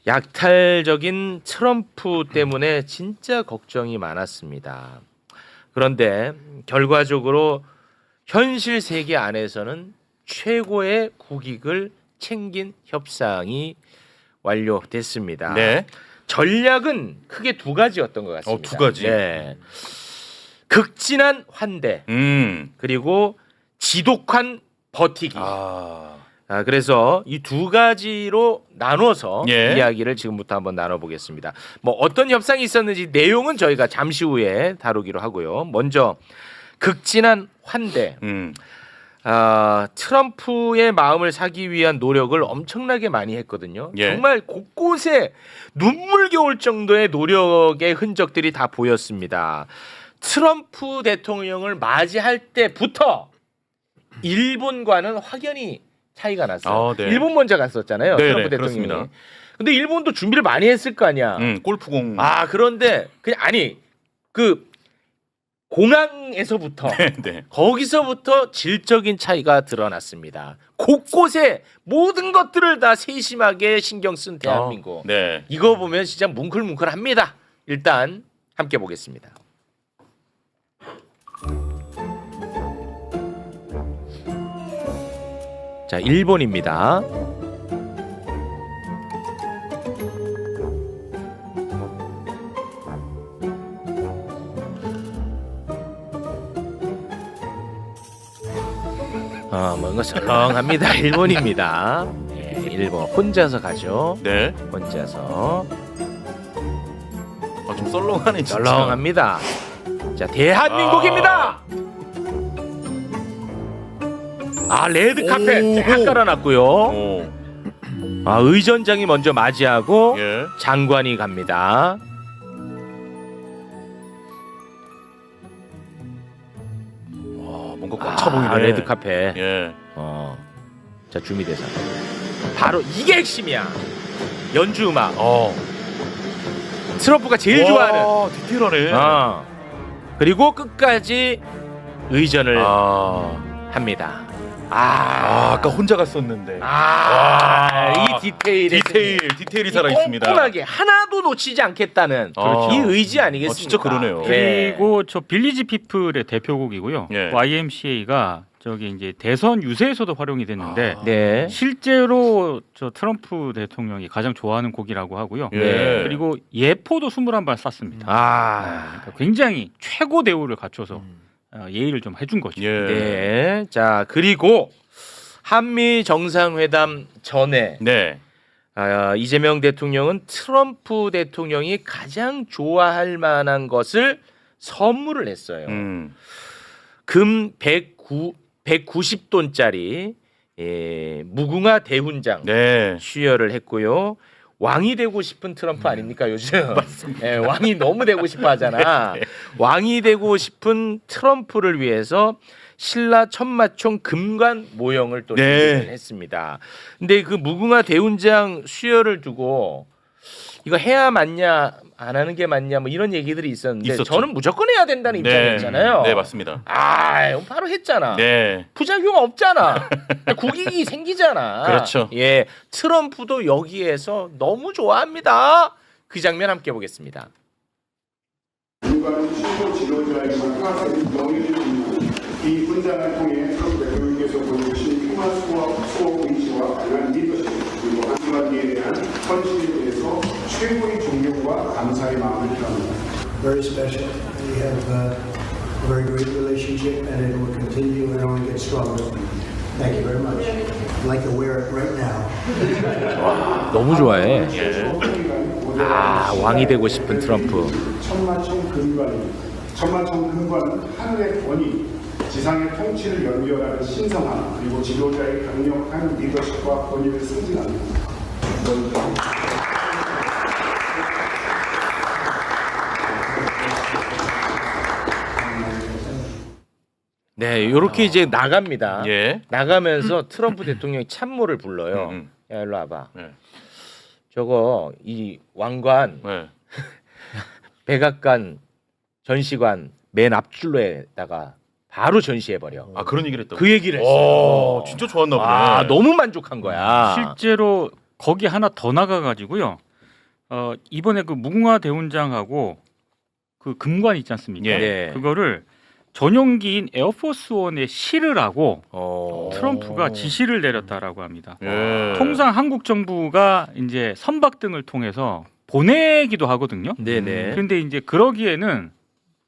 약탈적인 트럼프 때문에 진짜 걱정이 많았습니다. 그런데 결과적으로 현실 세계 안에서는 최고의 국익을 챙긴 협상이 완료됐습니다. 네. 전략은 크게 두 가지였던 것 같습니다. 두 가지. 네. 극진한 환대 그리고 지독한 버티기. 그래서 이 두 가지로 나눠서 예. 이야기를 지금부터 한번 나눠보겠습니다. 뭐 어떤 협상이 있었는지 내용은 저희가 잠시 후에 다루기로 하고요. 먼저 극진한 환대. 트럼프의 마음을 사기 위한 노력을 엄청나게 많이 했거든요. 예. 정말 곳곳에 눈물겨울 정도의 노력의 흔적들이 다 보였습니다. 트럼프 대통령을 맞이할 때부터 일본과는 확연히 차이가 났어요. 네. 일본 먼저 갔었잖아요. 네네, 트럼프 대통령이. 그렇습니다. 근데 일본도 준비를 많이 했을 거 아니야. 골프공. 그런데 그냥 그 공항에서부터 네. 거기서부터 질적인 차이가 드러났습니다. 곳곳에 모든 것들을 다 세심하게 신경 쓴 대한민국. 네. 이거 보면 진짜 뭉클뭉클합니다. 일단 함께 보겠습니다. 자, 일본입니다. 뭔가 설렁합니다. 일본입니다. 예, 일본 혼자서 가죠. 네. 혼자서 좀 썰렁하네 진짜. 설렁합니다. 자, 대한민국입니다. 레드 카펫 딱 깔아놨고요. 의전장이 먼저 맞이하고 예. 장관이 갑니다. 뭔가 꽉 차 보이네. 레드 카펫. 예. 자, 주미대사. 바로 이게 핵심이야. 연주 음악. 트럼프가 제일 좋아하는. 디테일하네. 그리고 끝까지 의전을 합니다. 아까 혼자 갔었는데. 이 디테일이 살아 있습니다. 꼼꼼하게 하나도 놓치지 않겠다는 이 의지 아니겠습니까? 진짜 그러네요. 그리고 저 빌리지 피플의 대표곡이고요. 예. YMCA가 저기 이제 대선 유세에서도 활용이 됐는데 네. 실제로 저 트럼프 대통령이 가장 좋아하는 곡이라고 하고요. 예. 그리고 예포도 21발 쐈습니다. 그러니까 굉장히 최고 대우를 갖춰서 예의를 좀 해준 거죠. 예. 네. 자, 그리고 한미 정상회담 전에 네. 이재명 대통령은 트럼프 대통령이 가장 좋아할 만한 것을 선물을 했어요. 금 190돈짜리 무궁화 대훈장 네. 수여를 했고요. 왕이 되고 싶은 트럼프 아닙니까 요즘? 맞습니다. 왕이 너무 되고 싶어 하잖아. 왕이 되고 싶은 트럼프를 위해서 신라 천마총 금관 모형을 또 했습니다. 근데 그 무궁화 대훈장 수여를 두고 이거 해야 맞냐 안 하는 게 맞냐 뭐 이런 얘기들이 있었는데 있었죠. 저는 무조건 해야 된다는 입장이었잖아요. 네, 맞습니다. 바로 했잖아. 네. 부작용 없잖아. 국익이 생기잖아. 그렇죠. 예, 트럼프도 여기에서 너무 좋아합니다. 그 장면 함께 보겠습니다. 민간 최고 지도자이고 하나님 명예를 지니고 이 분장을 통해 트럼프 대통령께서 보여주신 흉한 수호 의지와 강한 리더십 그리고 한국관계에 대한 헌신에 대해서 최고의 존경과 감사의 마음을 표합니다. Very special. We have a very great relationship, and it will continue and only get stronger. Thank you very much. I'd like to wear it right now. 너무 좋아해. 왕이 되고 싶은 트럼프. 천마총 금관은 하늘의 권위, 지상의 통치를 연결하는 신성함, 그리고 지도자의 강력한 리더십과 권위를 승진합니다. 네, 이렇게 이제 나갑니다. 예. 나가면서 트럼프 대통령이 참모를 불러요. 야, 일로 와봐. 네. 저거 이 왕관 네. 백악관 전시관 맨 앞줄로에다가 바로 전시해버려. 그런 얘기를 했다고. 그 얘기를 했어요. 진짜 좋았나 보네. 너무 만족한 거야. 실제로 거기 하나 더 나가가지고요. 이번에 그 무궁화 대훈장하고 그 금관 있지 않습니까? 예. 네. 그거를 전용기인 에어포스 원에 실을 하고 트럼프가 지시를 내렸다라고 합니다. 예. 통상 한국 정부가 이제 선박 등을 통해서 보내기도 하거든요. 네네. 그런데 이제 그러기에는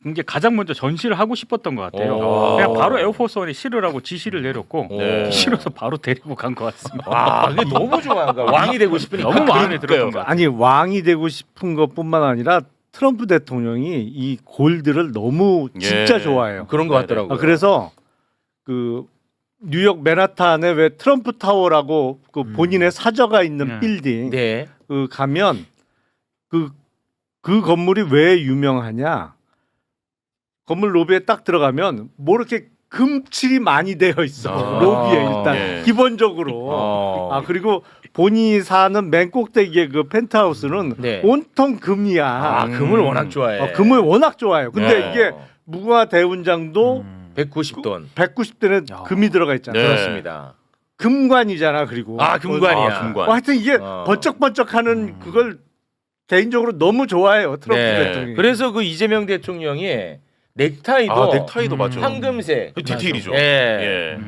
이제 가장 먼저 전시를 하고 싶었던 것 같아요. 오. 그냥 바로 에어포스 원에 실을 하고 지시를 내렸고 네. 실어서 바로 데리고 간 것 같습니다. 와, 이게 너무 좋아한 거야. 왕이 되고 싶으니까. 너무 마음에 들었던 것 같아요. 아니 왕이 되고 싶은 것뿐만 아니라 트럼프 대통령이 이 골드를 너무 진짜 예. 좋아해요. 그런 거 같더라고요. 그래서 그 뉴욕 맨하탄에 왜 트럼프 타워라고 그 본인의 사저가 있는 네. 빌딩 네. 그 가면 그 건물이 왜 유명하냐? 건물 로비에 딱 들어가면 뭐 이렇게 금칠이 많이 되어 있어. 로비에 일단 예. 기본적으로. 아 그리고 본인이 사는 맨 꼭대기의 그 펜트하우스는 네. 온통 금이야. 아, 금을 워낙 좋아해. 금을 워낙 좋아해요. 근데 네. 이게 무궁화 대훈장도 190돈. 190대는 금이 들어가 있잖아. 네. 그렇습니다. 금관이잖아. 그리고 아, 금관이야. 아, 금관. 하여튼 이게 어. 번쩍번쩍하는 그걸 개인적으로 너무 좋아해요. 트럼프 네. 대통령이. 그래서 그 이재명 대통령이 넥타이도 넥타이도 맞죠. 황금색. 그 디테일이죠. 예. 예.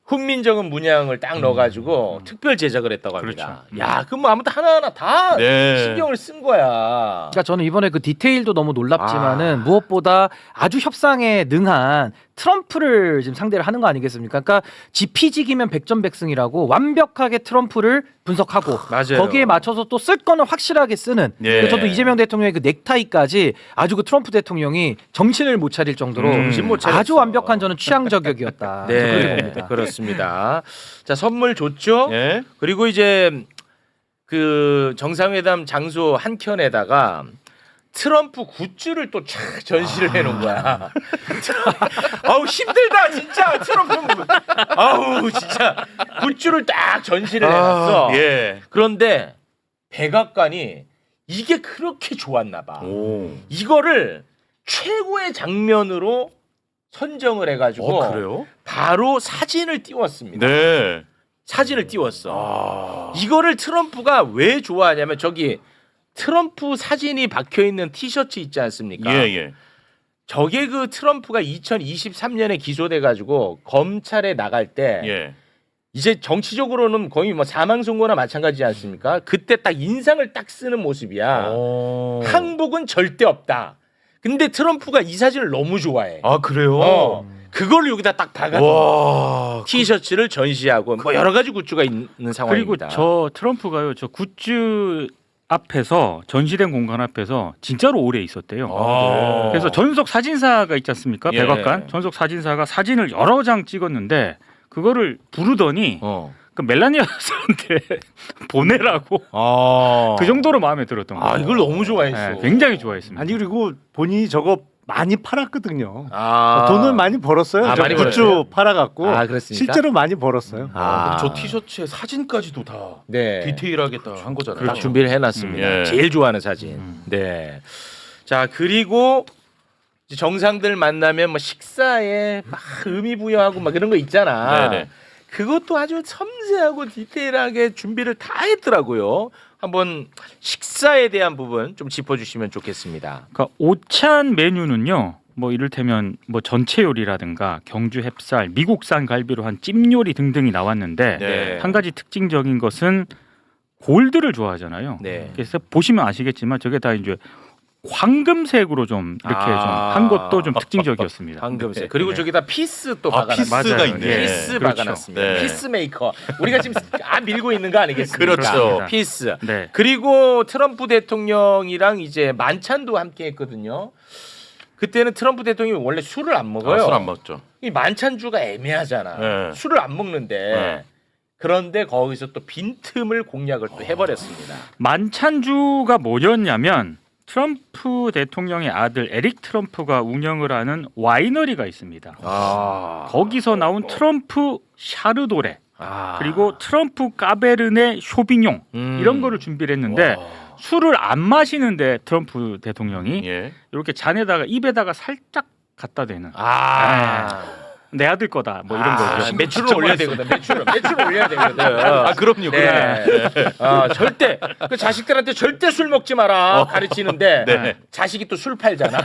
훈민정음 문양을 딱 넣어가지고 특별 제작을 했다고 합니다. 그렇죠. 야, 그럼 뭐 아무튼 하나하나 다 네. 신경을 쓴 거야. 그러니까 저는 이번에 그 디테일도 너무 놀랍지만은 아. 무엇보다 아주 협상에 능한 트럼프를 지금 상대를 하는 거 아니겠습니까? 그러니까 지피지기면 백전백승이라고 완벽하게 트럼프를 분석하고 맞아요. 거기에 맞춰서 또 쓸 거는 확실하게 쓰는. 예. 그래서 저도 이재명 대통령의 그 넥타이까지 아주 그 트럼프 대통령이 정신을 못 차릴 정도로 정신 못 차렸어. 아주 완벽한 저는 취향 저격이었다. 저는 그렇게 네, 봅니다. 그렇습니다. 자, 선물 줬죠. 예. 그리고 이제 그 정상회담 장소 한 켠에다가 트럼프 굿즈를 또 촥 전시를 해놓은 거야. 아우 힘들다 진짜 트럼프. 아우 진짜 굿즈를 딱 전시를 해놨어. 예. 그런데 백악관이 이게 그렇게 좋았나 봐. 오. 이거를 최고의 장면으로 선정을 해가지고 그래요? 바로 사진을 띄웠습니다. 네. 사진을 띄웠어. 이거를 트럼프가 왜 좋아하냐면 저기 트럼프 사진이 박혀 있는 티셔츠 있지 않습니까? 예, 예. 저게 그 트럼프가 2023년에 기소돼 가지고 검찰에 나갈 때 예. 이제 정치적으로는 거의 뭐 사망 선고나 마찬가지지 않습니까? 그때 딱 인상을 딱 쓰는 모습이야. 항복은 절대 없다. 근데 트럼프가 이 사진을 너무 좋아해. 아, 그래요? 그걸 여기다 딱 박아. 와. 티셔츠를 전시하고 뭐 여러 가지 굿즈가 있는 그리고 상황입니다. 저 트럼프가요, 저 굿즈 앞에서 전시된 공간 앞에서 진짜로 오래 있었대요. 아, 그래서 전속 사진사가 있지 않습니까? 예. 백악관 전속 사진사가 사진을 여러 장 찍었는데 그거를 부르더니 그 멜라니아 여사한테 보내라고 그 정도로 마음에 들었던 거예요. 아, 이걸 너무 좋아했어. 네, 굉장히 좋아했습니다. 아니 그리고 본인이 저거 많이 팔았거든요. 아. 돈을 많이 벌었어요. 아, 저 많이 굿즈 벌었어요? 팔아갖고 아, 그렇습니까? 실제로 많이 벌었어요. 아. 저 티셔츠에 사진까지도 다 네. 디테일하게 다 한 거잖아요. 딱 준비를 해놨습니다. 예. 제일 좋아하는 사진. 네. 자, 그리고 이제 정상들 만나면 뭐 식사에 막 의미 부여하고 막 그런 거 있잖아. 네네. 그것도 아주 섬세하고 디테일하게 준비를 다 했더라고요. 한번 식사에 대한 부분 좀 짚어주시면 좋겠습니다. 그러니까 오찬 메뉴는요. 뭐 이를테면 뭐 전체 요리라든가 경주 햅쌀, 미국산 갈비로 한 찜 요리 등등이 나왔는데 네. 한 가지 특징적인 것은 골드를 좋아하잖아요. 네. 그래서 보시면 아시겠지만 저게 다 이제 황금색으로 좀 이렇게 아. 좀 한 것도 좀 특징적이었습니다. 황금색. 네. 그리고 네. 저기다 피스 또 아, 박아놨습니다. 피스가 맞아요. 있네. 피스 그렇죠. 박아놨습니다. 네. 피스메이커. 우리가 지금 밀고 있는 거 아니겠습니까? 그렇죠. 피스. 네. 그리고 트럼프 대통령이랑 이제 만찬도 함께 했거든요. 그때는 트럼프 대통령이 원래 술을 안 먹어요. 술 안 먹죠. 이 만찬주가 애매하잖아. 네. 술을 안 먹는데. 네. 그런데 거기서 또 빈틈을 공략을 또 해버렸습니다. 만찬주가 뭐였냐면 트럼프 대통령의 아들 에릭 트럼프가 운영을 하는 와이너리가 있습니다. 아. 거기서 나온 트럼프 샤르도레 그리고 트럼프 까베르네 쇼비뇽 이런 거를 준비를 했는데 술을 안 마시는데 트럼프 대통령이 예. 이렇게 잔에다가 입에다가 살짝 갖다 대는. 아. 내 아들 거다 뭐 이런 거죠. 매출을 올려야 되거든. 매출을 올려야 되거든. 아 그럼요. 네. 절대 그 자식들한테 절대 술 먹지 마라 가르치는데 네. 자식이 또 술 팔잖아.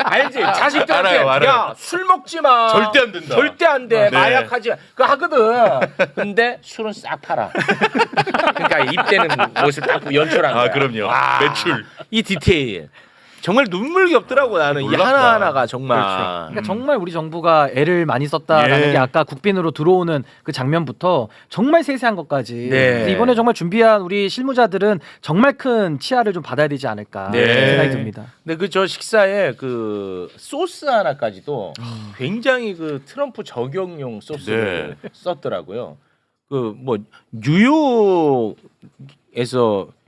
알지? 자식들한테 알아요. 야 술 먹지 마. 절대 안 된다. 절대 안 돼. 네. 마약하지. 그거 하거든. 근데 술은 싹 팔아. 그러니까 입대는 옷을 딱 연출한 거야. 아 그럼요. 와, 매출. 이 디테일 정말 눈물겹더라고 나는 이 놀랍다. 하나하나가 정말. 그러니까 정말 우리 정부가 애를 많이 썼다라는 예. 게 아까 국빈으로 들어오는 그 장면부터 정말 세세한 것까지 네. 그래서 이번에 정말 준비한 우리 실무자들은 정말 큰 치아를 좀 받아야 되지 않을까 네. 생각이 듭니다. 근데 그 저 식사에 그 소스 하나까지도 굉장히 그 트럼프 저격용 소스를 썼더라고요. 그 뭐 뉴욕에서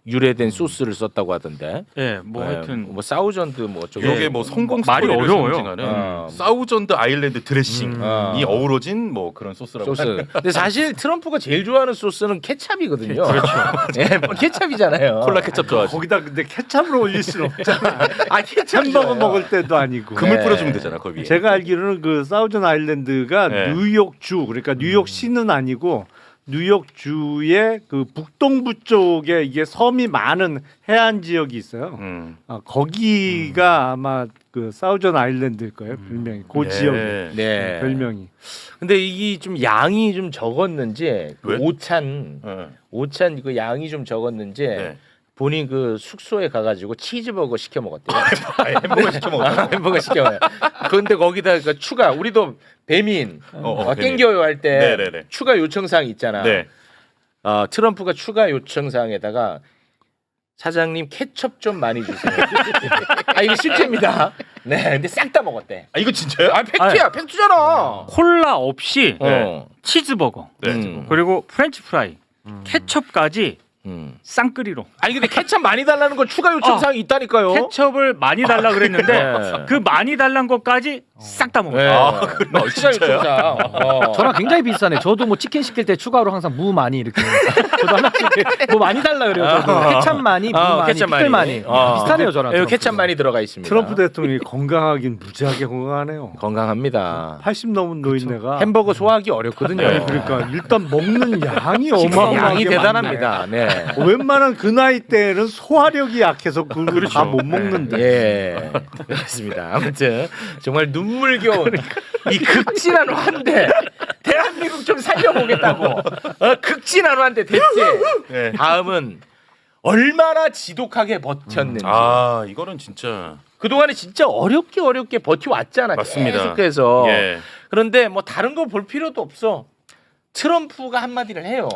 유래된 소스를 썼다고 하던데. 예, 뭐 하여튼 뭐 사우전드 뭐 어쩌고. 이게 뭐 성공 말이 스토리를 어려워요. 상징하는 사우전드 아일랜드 드레싱이 어우러진 뭐 그런 소스라고. 소스. 근데 사실 트럼프가 제일 좋아하는 소스는 케찹이거든요. 그렇죠. 예, 뭐 케찹이잖아요. 콜라 케첩 좋아하지. 거기다 근데 케찹을 올릴 수는 없잖아. 케찹 햄버거 좋아해요. 먹을 때도 아니고. 금을 네. 뿌려주면 되잖아 거기. 위에. 제가 알기로는 그 사우전 아일랜드가 네. 뉴욕주 그러니까 뉴욕시는 아니고 뉴욕주의 그 북동부 쪽에 이게 섬이 많은 해안 지역이 있어요. 거기가 아마 그 사우전 아일랜드일 거예요. 별명이 그 지역 네. 별명이. 근데 이게 좀 양이 좀 적었는지 왜? 그 오찬 그 양이 좀 적었는지 네. 본인 그 숙소에 가가지고 치즈버거 시켜 먹었대요. 햄버거 시켜 먹었다. 햄버거 시켜 먹어요. 그런데 거기다 그 추가 우리도 배민 배민. 땡겨요 할 때 네네네. 추가 요청사항 있잖아. 네. 트럼프가 추가 요청사항에다가 사장님 케첩 좀 많이 주세요. 이거 실제입니다. 네, 근데 싹 다 먹었대. 아 이거 진짜요? 팩트야, 팩트잖아. 콜라 없이 치즈버거 네. 그리고 프렌치 프라이 케첩까지 쌍끌이로. 아니 근데 케첩 많이 달라는 건 추가 요청사항이 있다니까요. 케첩을 많이 달라 그랬는데 네. 그 많이 달란 것까지 싹 다 먹었어요. 네. 추가 요청사항. 저랑 굉장히 비슷하네. 저도 뭐 치킨 시킬 때 추가로 항상 무 많이 이렇게. 저도 하나씩 뭐 많이 달라 그래요. 저도 케찹 많이, 무 많이, 케첩 피클 많이. 비슷하네요 저랑. 네, 케첩 많이 들어가 있습니다. 트럼프 대통령이 건강하긴 무지하게 건강하네요. 건강합니다. 80 넘은 노인네가 햄버거 소화하기 어렵거든요. 아니, 그러니까 일단 먹는 양이 어마어마하게 양이 많네. 대단합니다. 네. 웬만한 그 나이 때는 소화력이 약해서 그걸 다 못 먹는데. 예, 그렇습니다. 아무튼 정말 눈물겨운 이 극진한 환대. 대한민국 좀 살려보겠다고. 극진한 환대 됐지. 네. 다음은 얼마나 지독하게 버텼는지. 이거는 진짜 그동안에 진짜 어렵게 버텨왔잖아. 맞습니다. 계속해서. 예. 그런데 뭐 다른 거 볼 필요도 없어. 트럼프가 한마디를 해요.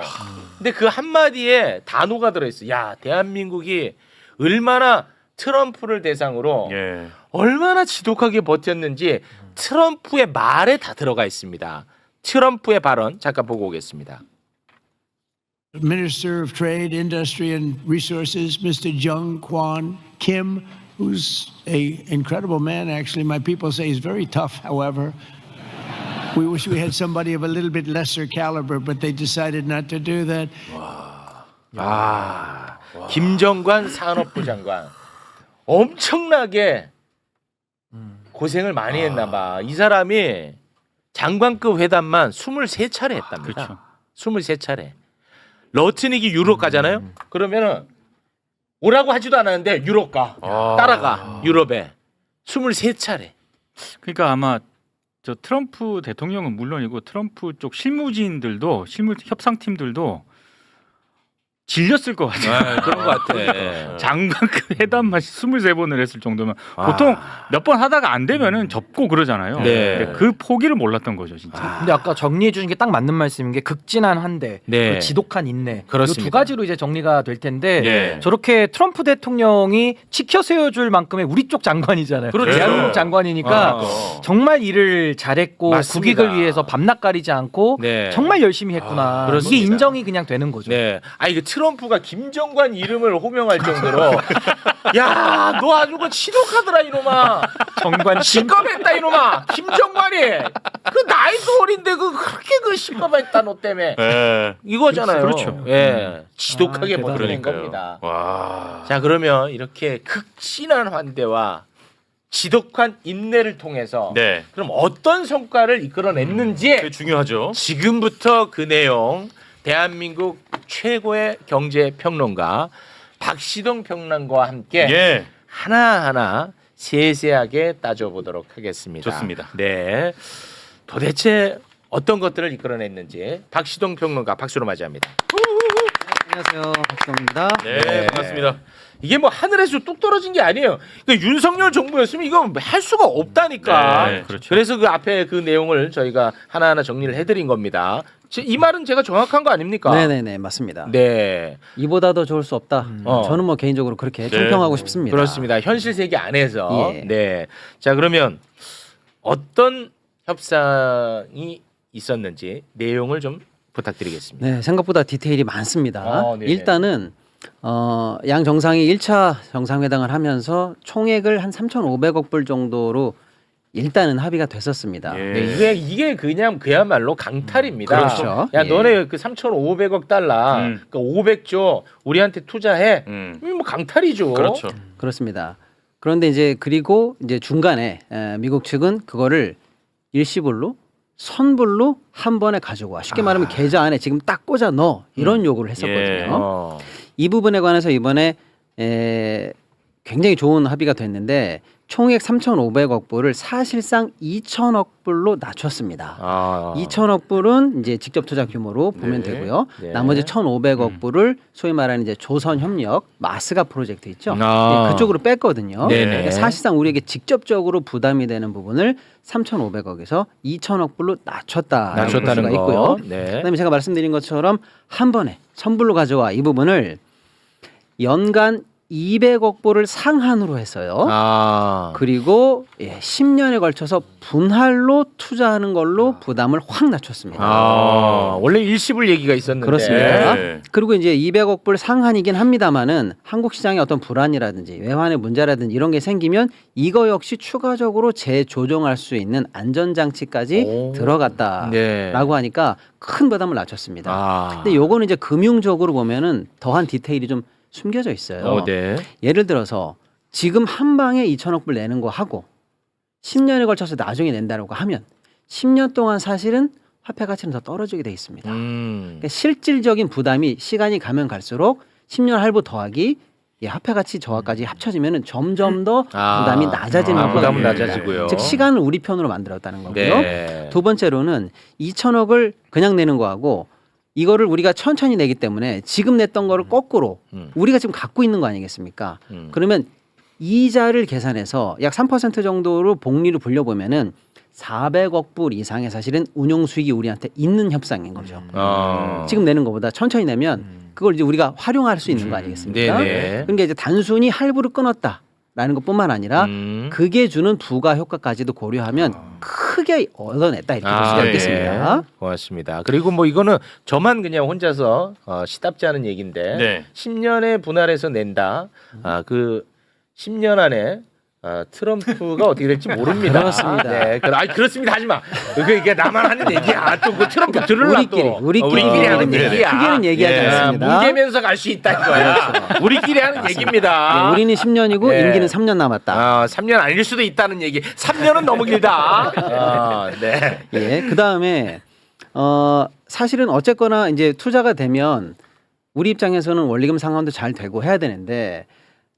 근데 그 한마디에 단어가 들어있어. 야, 대한민국이 얼마나 트럼프를 대상으로 예. 얼마나 지독하게 버텼는지 트럼프의 말에 다 들어가 있습니다. 트럼프의 발언 잠깐 보고 오겠습니다. Minister of Trade, Industry and Resources, Mr. Jung Kwan Kim, who's a incredible man. Actually, my people say he's very tough. However, we wish we had somebody of a little bit lesser caliber, but they decided not to do that. 김정관 산업부 장관 엄청나게 고생을 많이 했나 봐. 이 사람이 장관급 회담만 23차례 했답니다. 그렇죠. 23차례. 러트닉이 유럽 가잖아요. 그러면은 오라고 하지도 않았는데 유럽 가. 따라가. 유럽에. 23차례. 그러니까 아마 저 트럼프 대통령은 물론이고 트럼프 쪽 실무진들도 협상팀들도 질렸을 것 같아요. 그런 것 같아. 장관급 회담만 23번을 했을 정도면 보통 몇 번 하다가 안 되면은 접고 그러잖아요. 네. 근데 그 포기를 몰랐던 거죠, 진짜. 근데 아까 정리해 주신 게 딱 맞는 말씀인 게 극진한 환대, 네. 그리고 지독한 인내. 그렇습니다. 이 두 가지로 이제 정리가 될 텐데 네. 저렇게 트럼프 대통령이 지켜 세워줄 만큼의 우리 쪽 장관이잖아요. 그렇죠. 대한민국 장관이니까 정말 일을 잘했고 맞습니다. 국익을 위해서 밤낮 가리지 않고 네. 정말 열심히 했구나. 그렇습니다. 이게 인정이 그냥 되는 거죠. 네. 이거 트럼프가 김정관 이름을 호명할 정도로 야, 너 아주 그 지독하더라 이놈아. 정관 시검했다 이놈아. 김정관이 그 나이도 어린데 그렇게 그 시검했다 너 때문에. 예. 이거잖아요. 그렇죠. 예. 지독하게 버텨낸 그러니까요. 겁니다. 와. 자, 그러면 이렇게 극진한 환대와 지독한 인내를 통해서 네. 그럼 어떤 성과를 이끌어냈는지 그게 중요하죠. 지금부터 그 내용 대한민국 최고의 경제 평론가 박시동 평론가와 함께 예. 하나하나 세세하게 따져보도록 하겠습니다. 좋습니다. 네. 도대체 어떤 것들을 이끌어냈는지 박시동 평론가 박수로 맞이합니다. 안녕하세요, 박수동입니다. 네, 반갑습니다. 이게 뭐 하늘에서 뚝 떨어진 게 아니에요. 그러니까 윤석열 정부였으면 이거 할 수가 없다니까. 네, 그렇죠. 그래서 그 앞에 그 내용을 저희가 하나하나 정리를 해드린 겁니다. 이 말은 제가 정확한 거 아닙니까? 네네네, 맞습니다. 네. 이보다 더 좋을 수 없다. 어. 저는 뭐 개인적으로 그렇게 총평하고 싶습니다. 그렇습니다. 현실 세계 안에서. 예. 네. 자, 그러면 어떤 협상이 있었는지 내용을 좀 부탁드리겠습니다. 네, 생각보다 디테일이 많습니다. 네네. 일단은 양 정상이 1차 정상회담을 하면서 총액을 한 3,500억 불 정도로 일단은 합의가 됐었습니다. 예. 네, 이게 그냥 그야말로 강탈입니다. 그렇죠. 야, 예. 너네 그 3,500억 달러, 그 500조 우리한테 투자해. 뭐 강탈이죠. 그렇죠. 그렇습니다. 그런데 이제 그리고 이제 중간에 미국 측은 그거를 일시불로 선불로 한 번에 가지고 와. 쉽게 말하면 계좌 안에 지금 딱 꽂아 넣어. 이런 요구를 했었거든요. 예. 이 부분에 관해서 이번에 굉장히 좋은 합의가 됐는데 총액 3,500억 불을 사실상 2,000억 불로 낮췄습니다. 2,000억 불은 이제 직접 투자 규모로 보면 네. 되고요. 네. 나머지 1,500억 불을 소위 말하는 이제 조선협력 마스가 프로젝트 있죠. 아. 네, 그쪽으로 뺐거든요. 네네. 그러니까 사실상 우리에게 직접적으로 부담이 되는 부분을 3,500억에서 2,000억 불로 낮췄다는 낮췄다는 수가 거. 있고요. 네. 그다음에 제가 말씀드린 것처럼 한 번에 선불로 가져와 이 부분을 연간 200억 불을 상한으로 했어요. 그리고 10년에 걸쳐서 분할로 투자하는 걸로 부담을 확 낮췄습니다. 원래 일시불 얘기가 있었는데. 그렇습니다. 네. 그리고 이제 200억 불 상한이긴 합니다만은 한국 시장의 어떤 불안이라든지 외환의 문제라든지 이런 게 생기면 이거 역시 추가적으로 재조정할 수 있는 안전장치까지 들어갔다라고 네. 하니까 큰 부담을 낮췄습니다. 근데 요거는 이제 금융적으로 보면은 더한 디테일이 좀 숨겨져 있어요. 네. 예를 들어서 지금 한 방에 2,000억 불 내는 거 하고 10년에 걸쳐서 나중에 낸다고 하면 10년 동안 사실은 화폐 가치는 더 떨어지게 돼 있습니다. 그러니까 실질적인 부담이 시간이 가면 갈수록 10년 할부 더하기 화폐 가치 저하까지 합쳐지면 점점 더 부담이 낮아지는 부담은 거거든요. 낮아지고요. 즉 시간을 우리 편으로 만들었다는 거고요. 네. 두 번째로는 2,000억을 그냥 내는 거하고 이거를 우리가 천천히 내기 때문에 지금 냈던 거를 거꾸로 우리가 지금 갖고 있는 거 아니겠습니까? 그러면 이자를 계산해서 약 3% 정도로 복리를 불려보면은 400억 불 이상의 사실은 운용 수익이 우리한테 있는 협상인 거죠. 지금 내는 것보다 천천히 내면 그걸 이제 우리가 활용할 수 있는 거 아니겠습니까? 네네. 그러니까 이제 단순히 할부를 끊었다라는 것뿐만 아니라 그게 주는 부가 효과까지도 고려하면 크게 얻어냈다 이렇게 볼 수가 네. 있겠습니다. 고맙습니다. 그리고 뭐 이거는 저만 그냥 혼자서 시답지 않은 얘기인데 네. 10년에 분할해서 낸다. 그 10년 안에 트럼프가 어떻게 될지 모릅니다. 그렇습니다. 네, 그렇습니다. 하지 마. 이게 나만 하는 얘기야. 또 그 트럼프 들으려고. 우리끼리 하는 네, 얘기야. 크게는 얘기하지 않습니다. 뭉개면서 갈 수 있다 이거야. 우리끼리 하는 얘기입니다. 네, 우리는 10년이고 네. 임기는 3년 남았다. 3년 아닐 수도 있다는 얘기. 3년은 너무 길다. 네. 예, 그 다음에 사실은 어쨌거나 이제 투자가 되면 우리 입장에서는 원리금 상환도 잘 되고 해야 되는데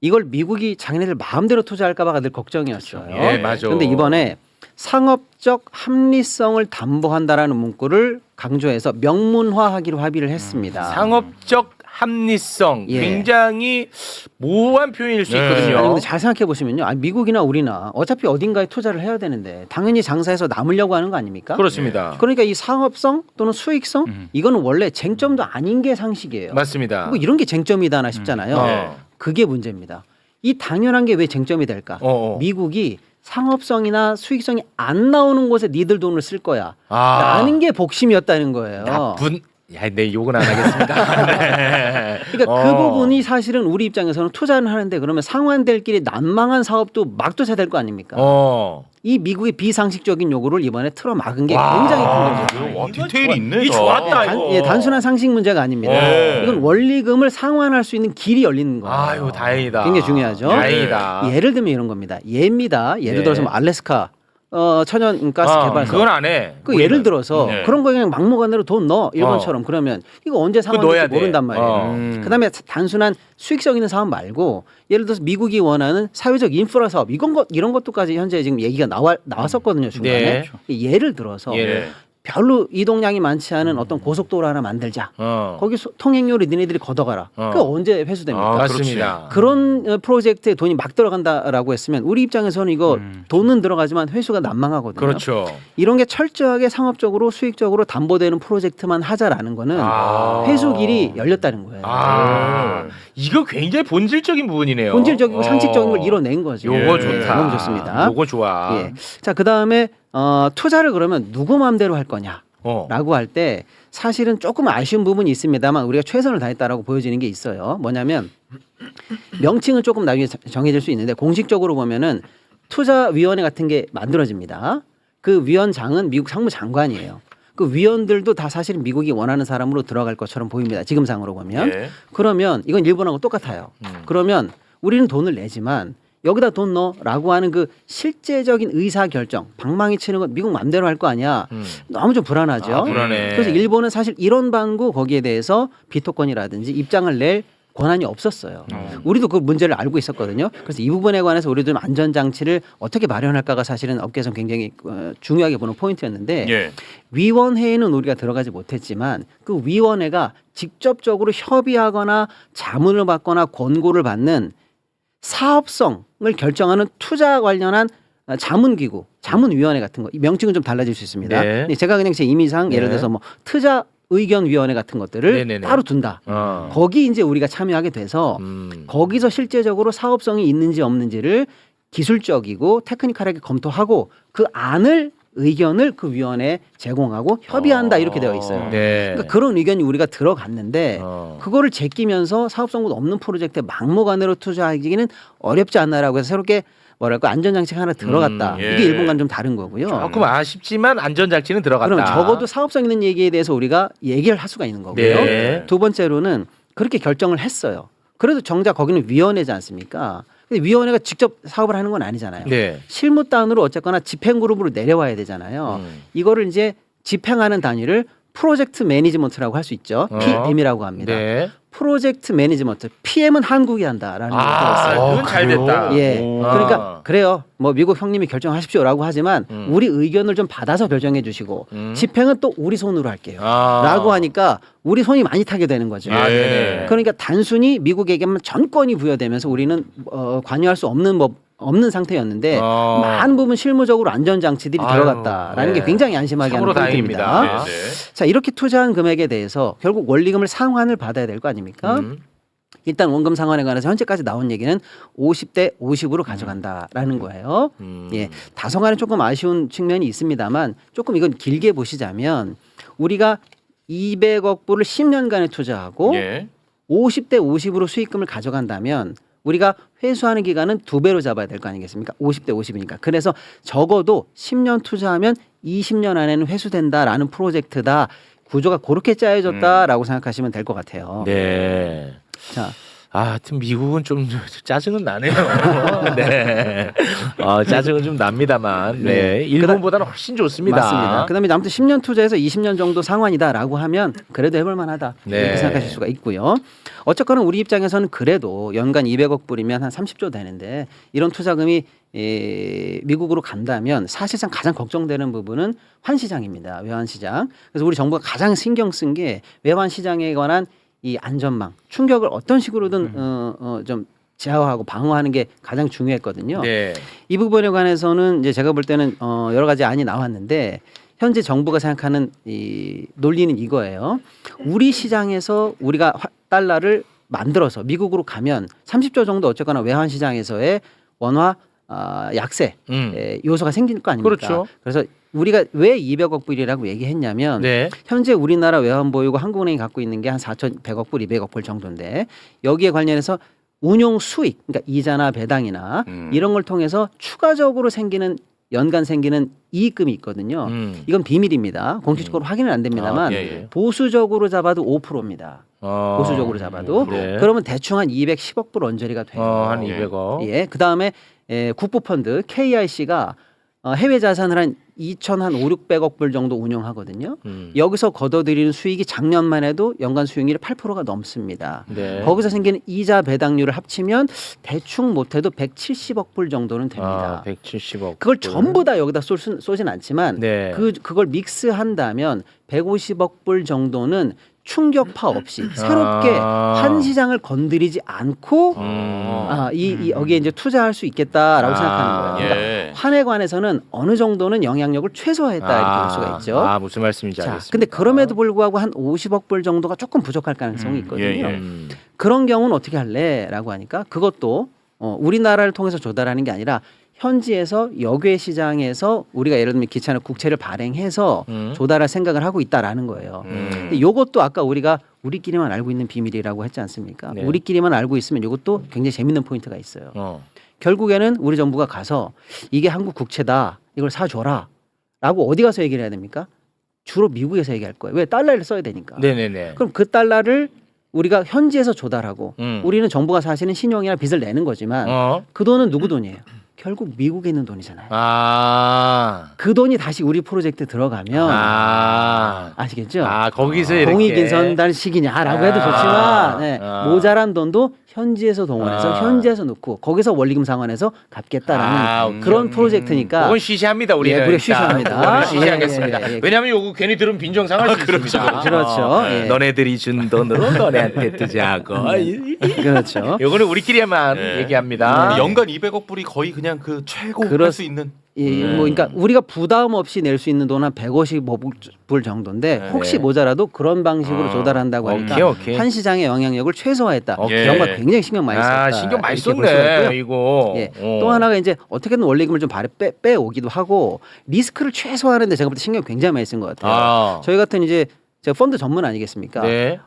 이걸 미국이 자기네들 마음대로 투자할까봐가 늘 걱정이었어요. 예, 맞아. 그런데 이번에 상업적 합리성을 담보한다라는 문구를 강조해서 명문화하기로 합의를 했습니다. 상업적 합리성 예. 굉장히 모호한 표현일 수 네. 있거든요. 아니, 근데 잘 생각해 보시면요, 미국이나 우리나 어차피 어딘가에 투자를 해야 되는데 당연히 장사해서 남으려고 하는 거 아닙니까? 그렇습니다. 그러니까 이 상업성 또는 수익성 이거는 원래 쟁점도 아닌 게 상식이에요. 맞습니다. 뭐 이런 게 쟁점이다나 싶잖아요. 네. 그게 문제입니다. 이 당연한 게 왜 쟁점이 될까? 미국이 상업성이나 수익성이 안 나오는 곳에 니들 돈을 쓸 거야. 라는 게 복심이었다는 거예요. 나쁜 야, 내 욕은 안 하겠습니다. 네. 그러니까 그 부분이 사실은 우리 입장에서는 투자를 하는데 그러면 상환될 길이 난망한 사업도 막도해야 될 거 아닙니까? 이 미국의 비상식적인 요구를 이번에 틀어 막은 게 굉장히 큰 거죠. 와, 디테일이 있네. 이 좋았다 이거. 단순한 상식 문제가 아닙니다. 네. 이건 원리금을 상환할 수 있는 길이 열리는 거예요. 아유, 다행이다. 굉장히 중요하죠. 다행이다. 예를 들면 이런 겁니다. 예입니다. 예를 네. 들어서 뭐 알래스카 천연가스 개발사. 그건 안 해. 그 예를 들어서 네. 그런 거 그냥 막무가내로 돈 넣어 일본처럼 그러면 이거 언제 넣어야 상황될지 돼. 모른단 말이에요. 그다음에 단순한 수익성 있는 사업 말고 예를 들어서 미국이 원하는 사회적 인프라 사업 이런 것도까지 현재 지금 얘기가 나왔었거든요 중간에. 네. 예를 들어서 예. 별로 이동량이 많지 않은 어떤 고속도로 하나 만들자. 거기 통행료를 니네들이 걷어가라. 그게 언제 회수됩니까? 맞습니다. 그런 프로젝트에 돈이 막 들어간다라고 했으면 우리 입장에서는 이거 돈은 들어가지만 회수가 난망하거든요. 그렇죠. 이런 게 철저하게 상업적으로 수익적으로 담보되는 프로젝트만 하자라는 거는 회수길이 열렸다는 거예요. 이거 굉장히 본질적인 부분이네요. 본질적이고 상식적인 걸 이뤄낸 거죠. 요거 예, 좋다. 너무 좋습니다. 요거 좋아. 예. 자, 그다음에 투자를 그러면 누구 마음대로 할 거냐라고 할 때 사실은 조금 아쉬운 부분이 있습니다만 우리가 최선을 다했다라고 보여지는 게 있어요. 뭐냐면 명칭은 조금 나중에 정해질 수 있는데 공식적으로 보면은 투자위원회 같은 게 만들어집니다. 그 위원장은 미국 상무장관이에요. 그 위원들도 다 사실은 미국이 원하는 사람으로 들어갈 것처럼 보입니다. 지금 상으로 보면. 예. 그러면 이건 일본하고 똑같아요. 그러면 우리는 돈을 내지만 여기다 돈 넣어라고 하는 그 실제적인 의사 결정, 방망이 치는 건 미국 맘대로 할 거 아니야. 너무 좀 불안하죠. 불안해. 그래서 일본은 사실 이런 방구 거기에 대해서 비토권이라든지 입장을 낼 권한이 없었어요. 우리도 그 문제를 알고 있었거든요. 그래서 이 부분에 관해서 우리도 좀 안전장치를 어떻게 마련할까가 사실은 업계에서 굉장히 중요하게 보는 포인트였는데 예. 위원회에는 우리가 들어가지 못했지만 그 위원회가 직접적으로 협의하거나 자문을 받거나 권고를 받는 사업성을 결정하는 투자 관련한 자문기구, 자문위원회 같은 거, 이 명칭은 좀 달라질 수 있습니다. 네. 근데 제가 그냥 제 임의상 예를 들어서 뭐 투자 의견위원회 같은 것들을 네네네. 따로 둔다. 거기 이제 우리가 참여하게 돼서 거기서 실제적으로 사업성이 있는지 없는지를 기술적이고 테크니컬하게 검토하고 그 안을 의견을 그 위원회에 제공하고 협의한다 이렇게 되어 있어요. 네. 그러니까 그런 의견이 우리가 들어갔는데 그거를 제끼면서 사업성도 없는 프로젝트에 막무가내로 투자하기는 어렵지 않나라고 해서 새롭게 뭐랄까 안전장치가 하나 들어갔다. 예. 이게 일본과는 좀 다른 거고요. 조금 아쉽지만 안전장치는 들어갔다. 그럼 적어도 사업성 있는 얘기에 대해서 우리가 얘기를 할 수가 있는 거고요. 네. 두 번째로는 그렇게 결정을 했어요. 그래도 정작 거기는 위원회지 않습니까? 근데 위원회가 직접 사업을 하는 건 아니잖아요. 네. 실무단으로 어쨌거나 집행그룹으로 내려와야 되잖아요. 이거를 이제 집행하는 단위를 프로젝트 매니지먼트라고 할 수 있죠. PM이라고 합니다. 네. 프로젝트 매니지먼트. PM은 한국이 한다라는 게 들어있어요. 그건 잘 됐다. 예. 그러니까 그래요. 뭐 미국 형님이 결정하십시오라고 하지만 우리 의견을 좀 받아서 결정해 주시고 집행은 또 우리 손으로 할게요. 라고 하니까 우리 손이 많이 타게 되는 거죠. 네네. 그러니까 단순히 미국에게만 전권이 부여되면서 우리는 관여할 수 없는 상태였는데 많은 부분 실무적으로 안전장치들이 들어갔다라는 게 굉장히 안심하게 하는 참으로 포인트입니다. 다행입니다. 네, 네. 자, 이렇게 투자한 금액에 대해서 결국 원리금을 상환을 받아야 될 거 아닙니까? 일단 원금 상환에 관해서 현재까지 나온 얘기는 50대 50으로 가져간다라는 거예요. 예, 다소간에 조금 아쉬운 측면이 있습니다만 조금 이건 길게 보시자면 우리가 200억 불을 10년간에 투자하고 예. 50대 50으로 수익금을 가져간다면 우리가 회수하는 기간은 2배로 잡아야 될 거 아니겠습니까? 50대 50이니까. 그래서 적어도 10년 투자하면 20년 안에는 회수된다라는 프로젝트다. 구조가 그렇게 짜여졌다라고 생각하시면 될 것 같아요. 네. 자, 하여튼 미국은 좀 짜증은 나네요. 네. 짜증은 좀 납니다만. 네. 일본보다는 훨씬 좋습니다. 맞습니다. 그다음에 아무튼 10년 투자해서 20년 정도 상환이다라고 하면 그래도 해볼 만하다. 네. 이렇게 생각하실 수가 있고요. 어쨌거나 우리 입장에서는 그래도 연간 200억 불이면 한 30조 되는데 이런 투자금이 미국으로 간다면 사실상 가장 걱정되는 부분은 환시장입니다. 외환시장. 그래서 우리 정부가 가장 신경 쓴 게 외환시장에 관한 이 안전망, 충격을 어떤 식으로든 좀 제어하고 방어하는 게 가장 중요했거든요. 네. 이 부분에 관해서는 이제 제가 볼 때는 여러 가지 안이 나왔는데 현재 정부가 생각하는 이 논리는 이거예요. 우리 시장에서 우리가 달러를 만들어서 미국으로 가면 30조 정도 어쨌거나 외환 시장에서의 원화 약세 요소가 생길 거 아닙니까? 그렇죠. 그래서 우리가 왜 200억 불이라고 얘기했냐면 네. 현재 우리나라 외환보유고 한국은행이 갖고 있는 게 한 4,100억 불, 200억 불 정도인데 여기에 관련해서 운용 수익, 그러니까 이자나 배당이나 이런 걸 통해서 추가적으로 연간 생기는 이익금이 있거든요. 이건 비밀입니다. 공식적으로 확인은 안 됩니다만 아, 예. 보수적으로 잡아도 5%입니다. 보수적으로 잡아도 네. 그러면 대충 한 210억 불 언저리가 돼요. 한 200억. 예, 그 다음에 국부펀드 KIC가 해외 자산을 한 2,500~600억 불 정도 운용하거든요. 여기서 걷어들이는 수익이 작년만 해도 연간 수익률이 8%가 넘습니다. 네. 거기서 생기는 이자 배당률을 합치면 대충 못해도 170억 불 정도는 됩니다. 170억. 그걸 전부 다 여기다 쏘진 않지만 네. 그걸 믹스한다면 150억 불 정도는 충격파 없이 새롭게 한 시장을 건드리지 않고 여기에 이제 투자할 수 있겠다라고 생각하는 거예요. 그러니까 예. 환에 관해서는 어느 정도는 영향력을 최소화했다 이렇게 볼 수가 있죠. 무슨 말씀인지 자, 알겠습니다. 근데 그럼에도 불구하고 한 50억 불 정도가 조금 부족할 가능성이 있거든요. 예. 그런 경우는 어떻게 할래라고 하니까 그것도 우리나라를 통해서 조달하는 게 아니라 현지에서 역외 시장에서 우리가 예를 들면 기차나 국채를 발행해서 조달할 생각을 하고 있다라는 거예요. 근데 이것도 아까 우리가 우리끼리만 알고 있는 비밀이라고 했지 않습니까? 네. 우리끼리만 알고 있으면 이것도 굉장히 재밌는 포인트가 있어요. 결국에는 우리 정부가 가서 이게 한국 국채다 이걸 사줘라 라고 어디 가서 얘기를 해야 됩니까? 주로 미국에서 얘기할 거예요. 왜? 달러를 써야 되니까. 네네네. 그럼 그 달러를 우리가 현지에서 조달하고 우리는 정부가 사실은 신용이나 빚을 내는 거지만 그 돈은 누구 돈이에요? 결국 미국에 있는 돈이잖아요. 그 돈이 다시 우리 프로젝트에 들어가면 아시겠죠? 거기서 이렇게 공익인선단식이냐라고 해도 좋지만 네, 모자란 돈도 현지에서 동원해서 현지에서 넣고 거기서 원리금 상환해서 갚겠다라는 그런 프로젝트니까 그건 시시합니다. 우리는 우리가 일단. 쉬쉬합니다. 그거는 시시하겠습니다. 예. 왜냐하면 요거 괜히 들으면 빈정상할 수 있습니다. 그렇죠. 예. 너네들이 준 돈으로 너네한테 투자하고. 그렇죠. 요거는 우리끼리만 얘기합니다. 연간 200억 불이 거의 그냥 그 최고 할 수 있는. 그러니까 우리가 부담 없이 낼 수 있는 돈 한 150억 불 정도인데 혹시 모자라도 그런 방식으로 조달한다고 하니까 오케이. 한 시장의 영향력을 최소화했다. 오케이. 이런 걸 굉장히 신경 많이 썼다. 신경 많이 이렇게 볼 수가 썼네 있고요. 이거. 예. 또 하나가 이제 어떻게든 원리금을 좀 빼오기도 하고 리스크를 최소화하는데 제가 볼 때 신경 굉장히 많이 쓴 것 같아요. 저희 같은 이제 제가 펀드 전문 아니겠습니까? 네.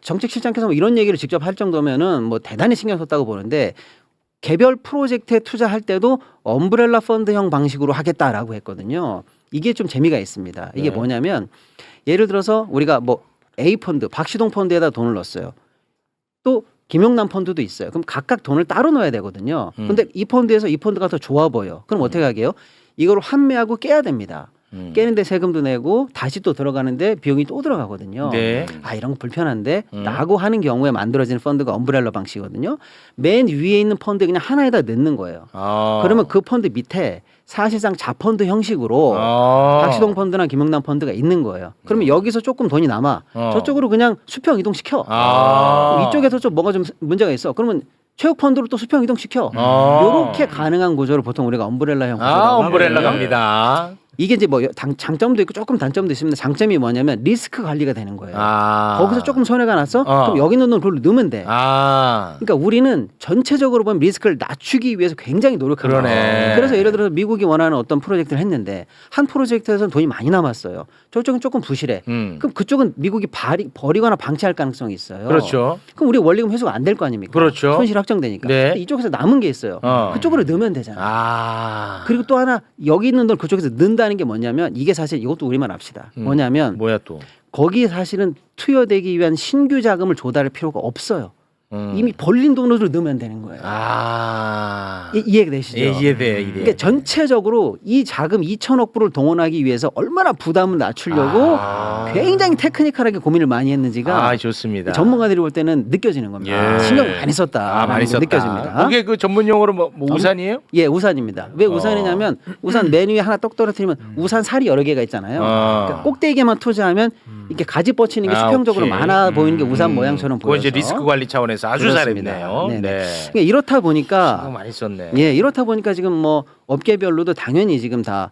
정책실장께서 뭐 이런 얘기를 직접 할 정도면은 뭐 대단히 신경 썼다고 보는데 개별 프로젝트에 투자할 때도 엄브렐라 펀드형 방식으로 하겠다라고 했거든요. 이게 좀 재미가 있습니다. 이게 뭐냐면 예를 들어서 우리가 뭐 A 펀드, 박시동 펀드에다 돈을 넣었어요. 또 김용남 펀드도 있어요. 그럼 각각 돈을 따로 넣어야 되거든요. 근데 이 펀드에서 이 펀드가 더 좋아 보여. 그럼 어떻게 하게요? 이걸 환매하고 깨야 됩니다. 깨는데 세금도 내고 다시 또 들어가는데 비용이 또 들어가거든요. 네. 이런 거 불편한데 라고 하는 경우에 만들어지는 펀드가 엄브렐러 방식이거든요. 맨 위에 있는 펀드 그냥 하나에다 넣는 거예요. 그러면 그 펀드 밑에 사실상 자펀드 형식으로 박시동 펀드나 김용남 펀드가 있는 거예요. 그러면 여기서 조금 돈이 남아 저쪽으로 그냥 수평 이동시켜. 이쪽에서 좀 뭐가 좀 문제가 있어. 그러면 최후 펀드로 또 수평 이동시켜. 이렇게 가능한 구조를 보통 우리가 엄브렐라형 구조라고 엄브렐라 하거든요. 갑니다. 이게 이제 뭐 장점도 있고 조금 단점도 있습니다. 장점이 뭐냐면 리스크 관리가 되는 거예요. 거기서 조금 손해가 났어? 그럼 여기 있는 돈 그걸로 넣으면 돼. 그러니까 우리는 전체적으로 보면 리스크를 낮추기 위해서 굉장히 노력하는 거예요. 그래서 예를 들어서 미국이 원하는 어떤 프로젝트를 했는데 한 프로젝트에서는 돈이 많이 남았어요. 저쪽은 조금 부실해. 그럼 그쪽은 미국이 버리거나 방치할 가능성이 있어요. 그렇죠. 그럼 우리 원리금 회수가 안 될 거 아닙니까? 그렇죠. 손실 확정되니까. 네. 근데 이쪽에서 남은 게 있어요. 그쪽으로 넣으면 되잖아. 그리고 또 하나 여기 있는 돈 그쪽에서 넣는다는 게 뭐냐면 이게 사실 이것도 우리만 압시다. 뭐냐면 뭐야 또? 거기에 사실은 투여되기 위한 신규 자금을 조달할 필요가 없어요. 이미 벌린 돈으로 넣으면 되는 거예요. 이해되시죠? 이해돼. 그러니까 전체적으로 이 자금 2천억 불을 동원하기 위해서 얼마나 부담을 낮추려고 굉장히 테크니컬하게 고민을 많이 했는지가 좋습니다. 전문가들이 볼 때는 느껴지는 겁니다. 신경 많이 썼다. 많이 썼다. 느껴집니다. 그게 그 전문 용어로 뭐 우산이에요? 예, 우산입니다. 왜 우산이냐면 우산 맨 위에 하나 똑 떨어뜨리면 우산 살이 여러 개가 있잖아요. 그러니까 꼭대기에만 투자하면 이렇게 가지 뻗치는 게 수평적으로 오케이. 많아 보이는 게 우산 모양처럼 그건 보여서 이제 리스크 관리 차원에서 아주 그렇습니다. 잘했네요. 네네. 네. 그러니까 이렇다 보니까 신경 많이 썼네. 예, 이렇다 보니까 지금 뭐 업계별로도 당연히 지금 다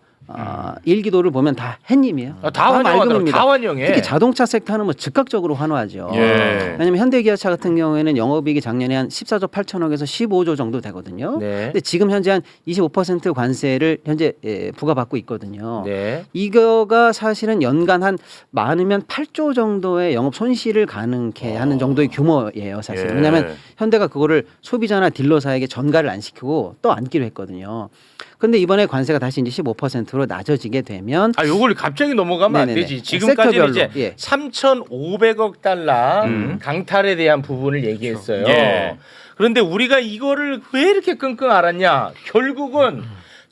일기도를 보면 다 햇님이에요. 다 환영하더라고. 맑음입니다. 다 환영해. 특히 자동차 섹터는 뭐 즉각적으로 환호하죠. 예. 왜냐하면 현대기아차 같은 경우에는 영업이익이 작년에 한 14조 8천억에서 15조 정도 되거든요. 네. 근데 지금 현재 한 25% 관세를 현재 부과받고 있거든요. 네. 이거가 사실은 연간 한 많으면 8조 정도의 영업 손실을 가능케 하는 정도의 규모예요, 사실. 예. 왜냐하면 현대가 그거를 소비자나 딜러사에게 전가를 안 시키고 또 안기로 했거든요. 그런데 이번에 관세가 다시 이제 15%로 낮아지게 되면 요걸 갑자기 넘어가면 안 네네네. 되지. 지금까지는 이제 섹터별로, 예. 3,500억 달러 강탈에 대한 부분을 얘기했어요. 예. 그런데 우리가 이거를 왜 이렇게 끙끙 앓았냐? 결국은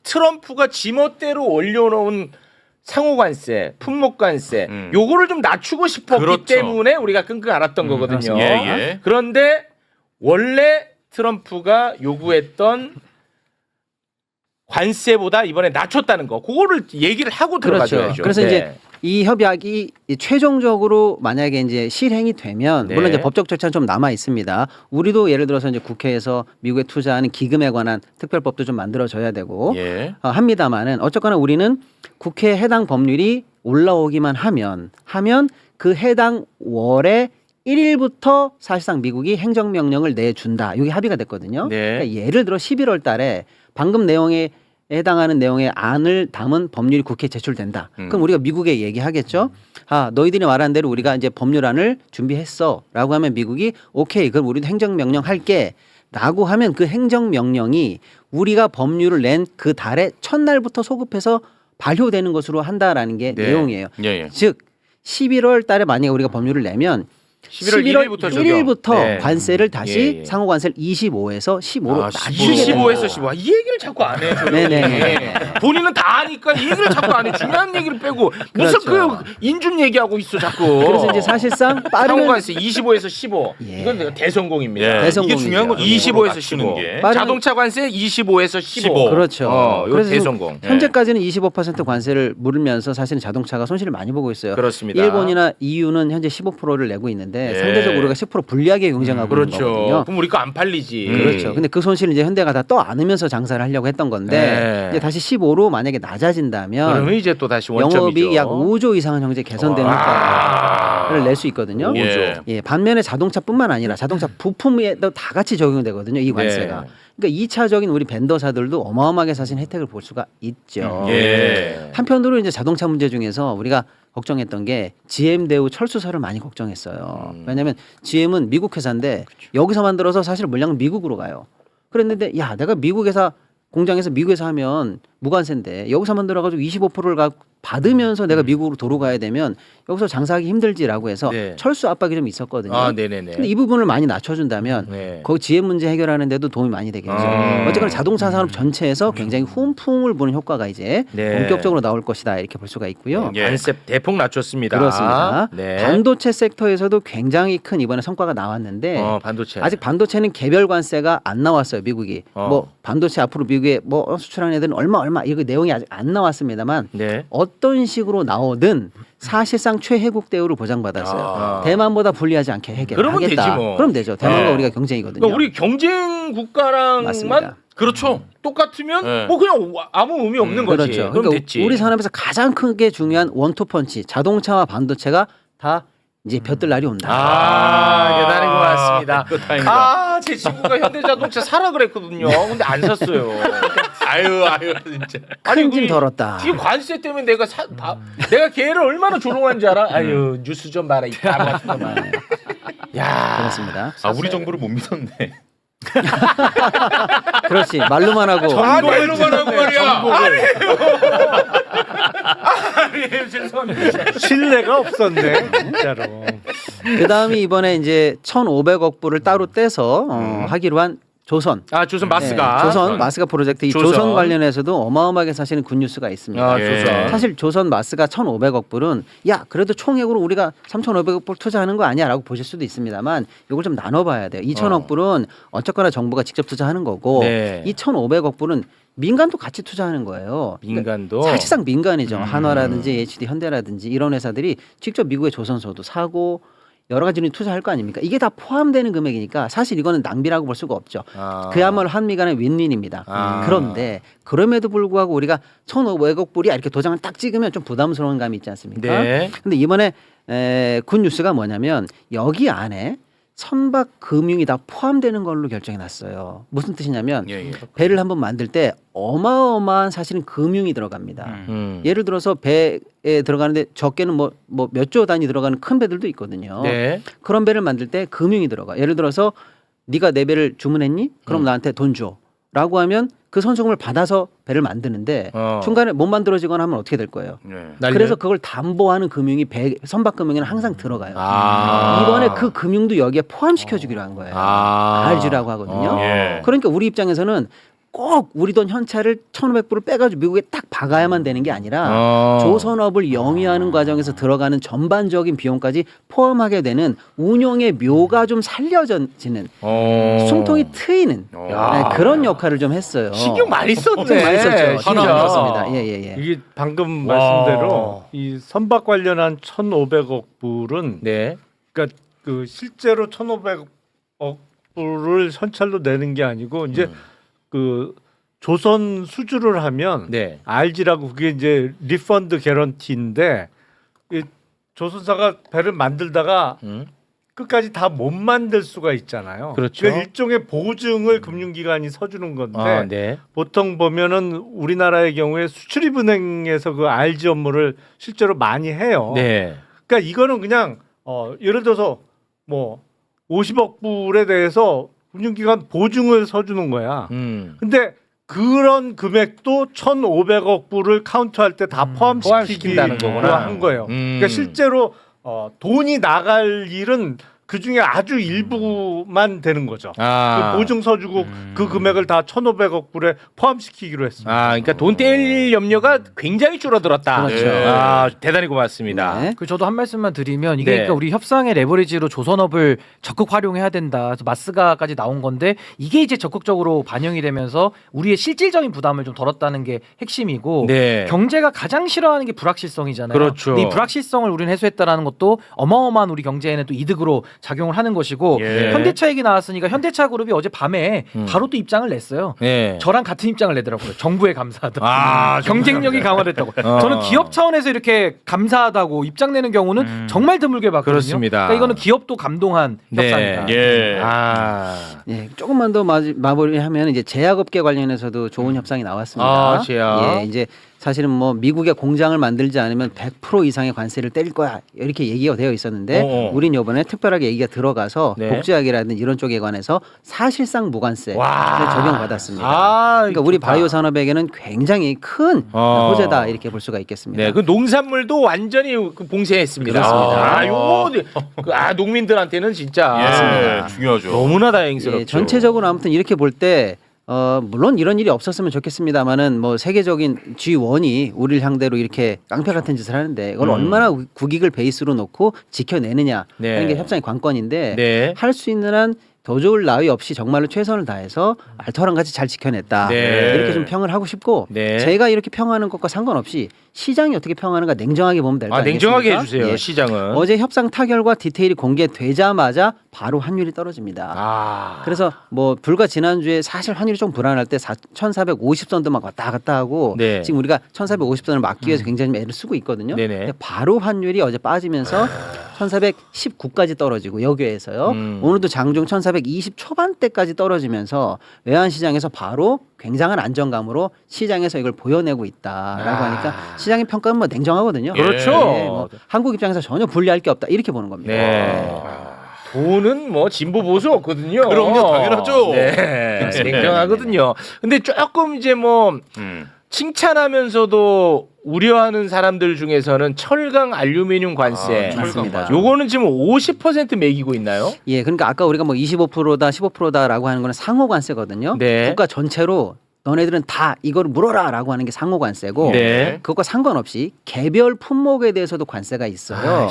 트럼프가 지멋대로 올려놓은 상호관세, 품목관세, 요거를 좀 낮추고 싶었기 그렇죠. 때문에 우리가 끙끙 앓았던 거거든요. 예, 예. 그런데 원래 트럼프가 요구했던 관세보다 이번에 낮췄다는 거, 그거를 얘기를 하고 들어가줘야죠. 그렇죠. 그래서 네. 이제 이 협약이 최종적으로 만약에 이제 실행이 되면 네. 물론 이제 법적 절차는 좀 남아 있습니다. 우리도 예를 들어서 이제 국회에서 미국에 투자하는 기금에 관한 특별법도 좀 만들어져야 되고 예. 합니다만은 어쨌거나 우리는 국회 해당 법률이 올라오기만 하면 그 해당 월에 1일부터 사실상 미국이 행정명령을 내준다. 이게 합의가 됐거든요. 네. 그러니까 예를 들어 11월 달에 방금 내용에 해당하는 내용의 안을 담은 법률이 국회에 제출된다. 그럼 우리가 미국에 얘기하겠죠. 너희들이 말한 대로 우리가 이제 법률안을 준비했어라고 하면 미국이 오케이, 그럼 우리도 행정명령 할게라고 하면 그 행정명령이 우리가 법률을 낸 그 달의 첫날부터 소급해서 발효되는 것으로 한다라는 게 네. 내용이에요. 예, 예. 즉 11월 달에 만약에 우리가 법률을 내면 11월 1일부터 적용. 1일부터 네. 관세를 다시 예, 예. 상호 관세를 25에서 15로 아, 낮추게 됩니다. 15에서 15. 이 얘기를 자꾸 안 해. 네네. 본인은 다 아니까 이 얘기를 자꾸 안 해. 중요한 얘기를 빼고 무슨 그렇죠. 그 인준 얘기하고 있어 자꾸. 그래서 이제 사실상 빠르면 상호관세 25에서 15. 예. 이건 내가 대성공입니다. 예. 이게 대성공이죠. 중요한 거죠. 25에서 15. 낮추는 게. 빠르면- 자동차 관세 25에서 15. 그렇죠. 이거 그래서 대성공. 현재까지는 25% 관세를 물으면서 사실은 자동차가 손실을 많이 보고 있어요. 그렇습니다. 일본이나 EU는 현재 15%를 내고 있는데 예. 상대적으로 우리가 10% 불리하게 경쟁하고 있는 그렇죠. 거거든요. 그럼 우리 거 안 팔리지. 그렇죠. 근데 그 손실을 이제 현대가 다 떠안으면서 장사를 하려고 했던 건데 네. 이제 다시 15로 만약에 낮아진다면 그러면 이제 또 다시 원점이죠. 영업이 약 5조 이상은 현재 개선되는 효과를 낼 수 있거든요. 예. 예, 반면에 자동차뿐만 아니라 자동차 부품에도 다 같이 적용되거든요. 이 관세가. 네. 그러니까 2차적인 우리 벤더사들도 어마어마하게 사실 혜택을 볼 수가 있죠. 예. 한편으로 이제 자동차 문제 중에서 우리가 걱정했던 게 GM 대우 철수사를 많이 걱정했어요. 왜냐하면 GM은 미국 회사인데 여기서 만들어서 사실 물량은 미국으로 가요. 그랬는데 야, 내가 미국 회사 공장에서 미국에서 하면 무관세인데 여기서 만들어가지고 25%를 받으면서 내가 미국으로 도로 가야 되면 여기서 장사하기 힘들지라고 해서 네. 철수 압박이 좀 있었거든요. 아, 네네네. 근데 이 부분을 많이 낮춰준다면 네. 거기 GM 문제 해결하는 데도 도움이 많이 되겠죠. 어쨌거나 자동차 산업 전체에서 굉장히 훈풍을 부는 효과가 이제 네. 본격적으로 나올 것이다 이렇게 볼 수가 있고요. 예. 관세 대폭 낮췄습니다. 그렇습니다. 네. 반도체 섹터에서도 굉장히 큰 이번에 성과가 나왔는데 반도체. 아직 반도체는 개별 관세가 안 나왔어요. 미국이 뭐 반도체 앞으로 미국에 뭐 수출하는 애들은 얼마 이거 내용이 아직 안 나왔습니다만 네. 어떤 식으로 나오든 사실상 최혜국 대우를 보장받았어요. 대만보다 불리하지 않게 해결하겠다. 그러면 되지 뭐. 그럼 되죠. 대만과 네. 우리가 경쟁이거든요. 그러니까 우리 경쟁 국가랑만 맞습니다. 그렇죠. 똑같으면 네. 뭐 그냥 아무 의미 없는 거지. 그렇죠. 그럼 그러니까 됐지. 우리 산업에서 가장 크게 중요한 원투펀치 자동차와 반도체가 다 이제 벼들 날이 온다. 대단히 고맙습니다. 다행이다. 제 친구가 현대자동차 사라 그랬거든요. 근데 안 샀어요. 아유 진짜. 큰 짐 그 덜었다. 지금 관세 때문에 내가 걔를 얼마나 조롱한지 알아? 아유 뉴스 좀 봐라 이 까맣구만. 야, 그렇습니다. 우리 정부를 못 믿었네. 그렇지 말로만 하고 말로만 하고 말이야. 아니에요. 죄송합니다. 신뢰가 없었네 진짜로. 그 다음에 이번에 이제 1,500억 불을 따로 떼서 하기로 한 조선. 조선 마스가. 네, 조선 마스가 프로젝트 이 조선 관련해서도 어마어마하게 사실은 굿뉴스가 있습니다. 조선. 사실 조선 마스가 1,500억 불은 야 그래도 총액으로 우리가 3,500억 불 투자하는 거 아니야라고 보실 수도 있습니다만 이걸 좀 나눠봐야 돼요. 2,000억 불은 어쨌거나 정부가 직접 투자하는 거고 네. 이 1,500억 불은 민간도 같이 투자하는 거예요. 민간도. 그러니까 사실상 민간이죠. 한화라든지 HD 현대라든지 이런 회사들이 직접 미국의 조선소도 사고 여러 가지로 투자할 거 아닙니까? 이게 다 포함되는 금액이니까 사실 이거는 낭비라고 볼 수가 없죠. 그야말로 한미 간의 윈윈입니다. 그런데 그럼에도 불구하고 우리가 1,500억 불이 이렇게 도장을 딱 찍으면 좀 부담스러운 감이 있지 않습니까? 네. 근데 이번에 굿 뉴스가 뭐냐면 여기 안에 선박 금융이 다 포함되는 걸로 결정이 났어요. 무슨 뜻이냐면 배를 한번 만들 때 어마어마한 사실은 금융이 들어갑니다. 예를 들어서 배에 들어가는데 적게는 뭐 몇 조 단위 들어가는 큰 배들도 있거든요. 네. 그런 배를 만들 때 금융이 들어가. 예를 들어서 네가 내 배를 주문했니? 그럼 나한테 돈 줘. 라고 하면 그 선수금을 받아서 배를 만드는데 중간에 못 만들어지거나 하면 어떻게 될 거예요? 그래서 그걸 담보하는 금융이 선박 금융에는 항상 들어가요. 이번에 그 금융도 여기에 포함시켜주기로 한 거예요. RG라고 하거든요. 그러니까 우리 입장에서는 꼭 우리 돈 현찰을 1,500불을 빼가지고 미국에 딱 박아야만 되는 게 아니라 조선업을 영위하는 과정에서 들어가는 전반적인 비용까지 포함하게 되는 운용의 묘가 좀 살려지는 숨통이 트이는 그런 역할을 좀 했어요. 신경 많이 썼네. 신경 많이 썼죠. 신경 많이 진짜. 썼습니다. 예. 이게 방금 말씀대로 이 선박 관련한 1,500억 불은 네. 그러니까 그 실제로 1,500억 불을 현찰로 내는 게 아니고 이제 그 조선 수주를 하면 네. RG라고 그게 이제 리펀드 개런티인데 이 조선사가 배를 만들다가 끝까지 다 못 만들 수가 있잖아요. 그렇죠. 그러니까 일종의 보증을 금융기관이 서주는 건데 네. 보통 보면은 우리나라의 경우에 수출입은행에서 그 RG 업무를 실제로 많이 해요. 네. 그러니까 이거는 그냥 예를 들어서 뭐 50억 불에 대해서 금융기관 보증을 서주는 거야. 근데 그런 금액도 1,500억 불을 카운트할 때 다 포함시킨다는 거구나. 한 거예요. 그러니까 실제로 돈이 나갈 일은 그 중에 아주 일부만 되는 거죠. 그 보증 서주고 그 금액을 다 1,500억 불에 포함시키기로 했습니다. 그러니까 돈 뗄 염려가 굉장히 줄어들었다. 그렇죠. 대단히 고맙습니다. 네. 그 저도 한 말씀만 드리면 이게 네. 그러니까 우리 협상의 레버리지로 조선업을 적극 활용해야 된다. 그래서 마스가까지 나온 건데 이게 이제 적극적으로 반영이 되면서 우리의 실질적인 부담을 좀 덜었다는 게 핵심이고 네. 경제가 가장 싫어하는 게 불확실성이잖아요. 그렇죠. 근데 이 불확실성을 우리는 해소했다라는 것도 어마어마한 우리 경제에는 또 이득으로 작용을 하는 것이고 현대차 얘기 나왔으니까 현대차 그룹이 어제 밤에 바로 또 입장을 냈어요. 네. 저랑 같은 입장을 내더라고요. 정부에 감사하다고. 아, 경쟁력이 강화됐다고. 저는 기업 차원에서 이렇게 감사하다고 입장 내는 경우는 정말 드물게 봤거든요. 그렇습니다. 그러니까 이거는 기업도 감동한 네. 협상이다. 예, 조금만 더 마무리하면 이제 제약업계 관련해서도 좋은 협상이 나왔습니다. 제약. 예, 이제 사실은 뭐 미국에 공장을 만들지 않으면 100% 이상의 관세를 때릴 거야 이렇게 얘기가 되어 있었는데 우린 이번에 특별하게 얘기가 들어가서 네. 복제약이라든지 이런 쪽에 관해서 사실상 무관세를 와. 적용받았습니다. 그러니까 우리 바이오 산업에게는 굉장히 큰 호재다 이렇게 볼 수가 있겠습니다. 네, 그 농산물도 완전히 그 봉쇄했습니다. 그렇습니다. 요거 농민들한테는 진짜 중요하죠. 너무나 다행스럽죠. 예, 전체적으로 아무튼 이렇게 볼 때 물론 이런 일이 없었으면 좋겠습니다만은 뭐 세계적인 G1이 우리를 상대로 이렇게 깡패 같은 짓을 하는데 이걸 얼마나 국익을 베이스로 놓고 지켜내느냐 네. 하는 게 협상의 관건인데 네. 할 수 있는 한 더 좋을 나위 없이 정말로 최선을 다해서 알토랑 같이 잘 지켜냈다. 네. 이렇게 좀 평을 하고 싶고 네. 제가 이렇게 평하는 것과 상관없이 시장이 어떻게 평하는가 냉정하게 보면 될 거 아니겠습니까? 냉정하게 해주세요. 예. 시장은. 어제 협상 타결과 디테일이 공개되자마자 바로 환율이 떨어집니다. 그래서 뭐 불과 지난주에 사실 환율이 좀 불안할 때 1,450선도 막 왔다 갔다 하고 네. 지금 우리가 1,450선을 막기 위해서 굉장히 애를 쓰고 있거든요. 네네. 근데 바로 환율이 어제 빠지면서 1,419까지 떨어지고 여기에서요. 오늘도 장중 1,420 초반대까지 떨어지면서 외환시장에서 바로 굉장한 안정감으로 시장에서 이걸 보여내고 있다라고 하니까 시장의 평가는 뭐 냉정하거든요. 그렇죠. 네, 뭐 한국 입장에서 전혀 불리할 게 없다 이렇게 보는 겁니다. 네. 돈은 뭐 진보 보수 없거든요. 그럼요, 당연하죠. 네. 냉정하거든요. 근데 조금 이제 뭐 칭찬하면서도 우려하는 사람들 중에서는 철강 알루미늄 관세. 맞습니다. 요거는 지금 50% 매기고 있나요? 예, 그러니까 아까 우리가 뭐 25%다, 15%다라고 하는 거는 상호 관세거든요. 네. 국가 전체로 너네들은 다 이걸 물어라라고 하는 게 상호 관세고 네. 그것과 상관없이 개별 품목에 대해서도 관세가 있어요.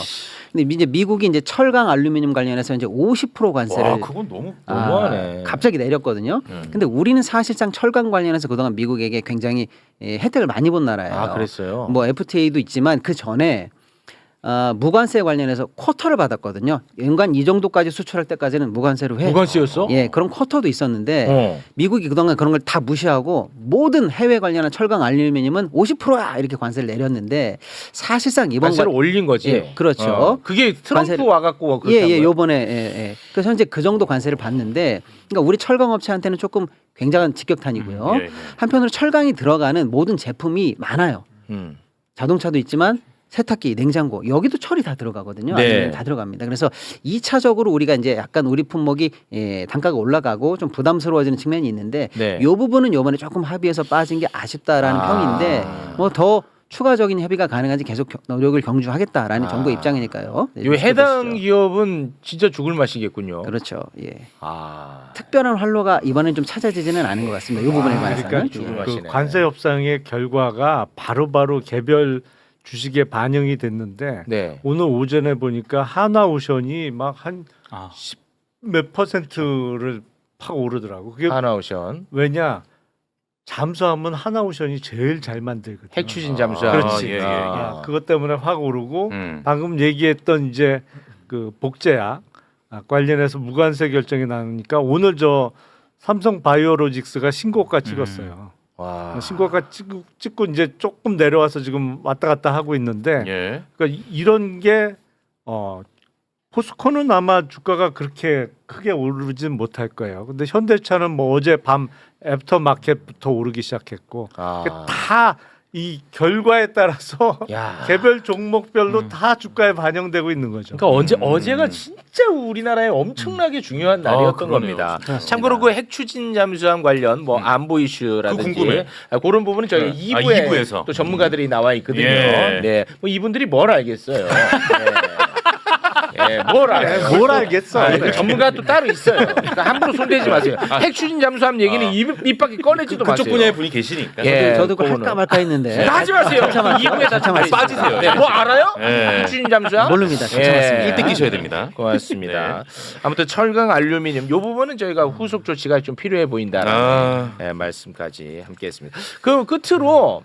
근데 이제 미국이 이제 철강 알루미늄 관련해서 이제 50% 관세를 와, 그건 너무 너무하네. 갑자기 내렸거든요. 근데 우리는 사실상 철강 관련해서 그동안 미국에게 굉장히 혜택을 많이 본 나라예요. 그랬어요. 뭐 FTA도 있지만 그 전에 무관세 관련해서 쿼터를 받았거든요. 연간 이 정도까지 수출할 때까지는 무관세로 해. 무관세였어? 예, 그런 쿼터도 있었는데 미국이 그동안 그런 걸 다 무시하고 모든 해외 관련한 철강 알루미늄은 50%야 이렇게 관세를 내렸는데 사실상 이번 관세를 올린 거지. 예, 그렇죠. 그게 트럼프 관세를- 와갖고 예, 예, 요번에 그래서 현재 그 정도 관세를 받는데 그러니까 우리 철강 업체한테는 조금 굉장한 직격탄이고요. 예, 예. 한편으로 철강이 들어가는 모든 제품이 많아요. 자동차도 있지만 세탁기, 냉장고 여기도 철이 다 들어가거든요. 네. 알루미늄 다 들어갑니다. 그래서 2차적으로 우리가 이제 약간 우리 품목이 단가가 올라가고 좀 부담스러워지는 측면이 있는데 네. 이 부분은 이번에 조금 합의해서 빠진 게 아쉽다라는 평인데 뭐 더 추가적인 협의가 가능한지 계속 노력을 경주하겠다라는 정부의 입장이니까요. 네, 요 해당 지켜보시죠. 기업은 진짜 죽을 맛이겠군요. 그렇죠. 예. 아. 특별한 활로가 이번엔 좀 찾아지지는 않은 것 같습니다. 이 부분에 관해서는. 그러니까 죽을 그 맛이네. 관세 협상의 결과가 바로바로 개별 주식에 반영이 됐는데 네. 오늘 오전에 보니까 하나오션이 막 한 아. 10몇 퍼센트를 팍 오르더라고. 그게 하나오션 왜냐? 잠수함은 하나오션이 제일 잘 만들거든. 핵 추진 잠수함. 그렇지. 예, 예, 예. 그것 때문에 확 오르고 음. 방금 얘기했던 이제 그 복제약 관련해서 무관세 결정이 나니까 오늘 저 삼성 바이오로직스가 신고가 찍었어요. 와. 신고가 찍고 이제 조금 내려와서 지금 왔다 갔다 하고 있는데 예. 그러니까 이런 게 포스코는 아마 주가가 그렇게 크게 오르진 못할 거예요. 근데 현대차는 뭐 어제 밤 애프터 마켓부터 오르기 시작했고 아. 다 이 결과에 따라서 야. 개별 종목별로 다 주가에 반영되고 있는 거죠. 그러니까 어제가 진짜 우리나라에 엄청나게 중요한 날이었던 그러네요. 겁니다. 참고로 그 핵 추진 잠수함 관련 뭐 안보 이슈라든지 그거 궁금해. 그런 부분은 저희 네. 2부에 2부에서. 또 전문가들이 나와 있거든요. 예. 네, 뭐 이분들이 뭘 알겠어요. 예, 뭘 알아요? 뭘 알겠어. 아니, 그 전문가 또 따로 있어요. 그러니까 함부로 손대지 마세요. 핵 추진 잠수함 얘기는 입 밖에 꺼내지도 마세요. 그쪽 분야의 분이 계시니까. 예. 저도 그거 그거는. 할까 말까 했는데 하지 마세요. 2부에 다 빠지세요. 네, 뭐 알아요? 예. 핵 추진 잠수함? 모릅니다. 괜찮았습니다. 일대 끼셔야 됩니다. 고맙습니다. 아무튼 철강 알루미늄 이 부분은 저희가 후속 조치가 좀 필요해 보인다라는 아. 말씀까지 함께했습니다. 그 끝으로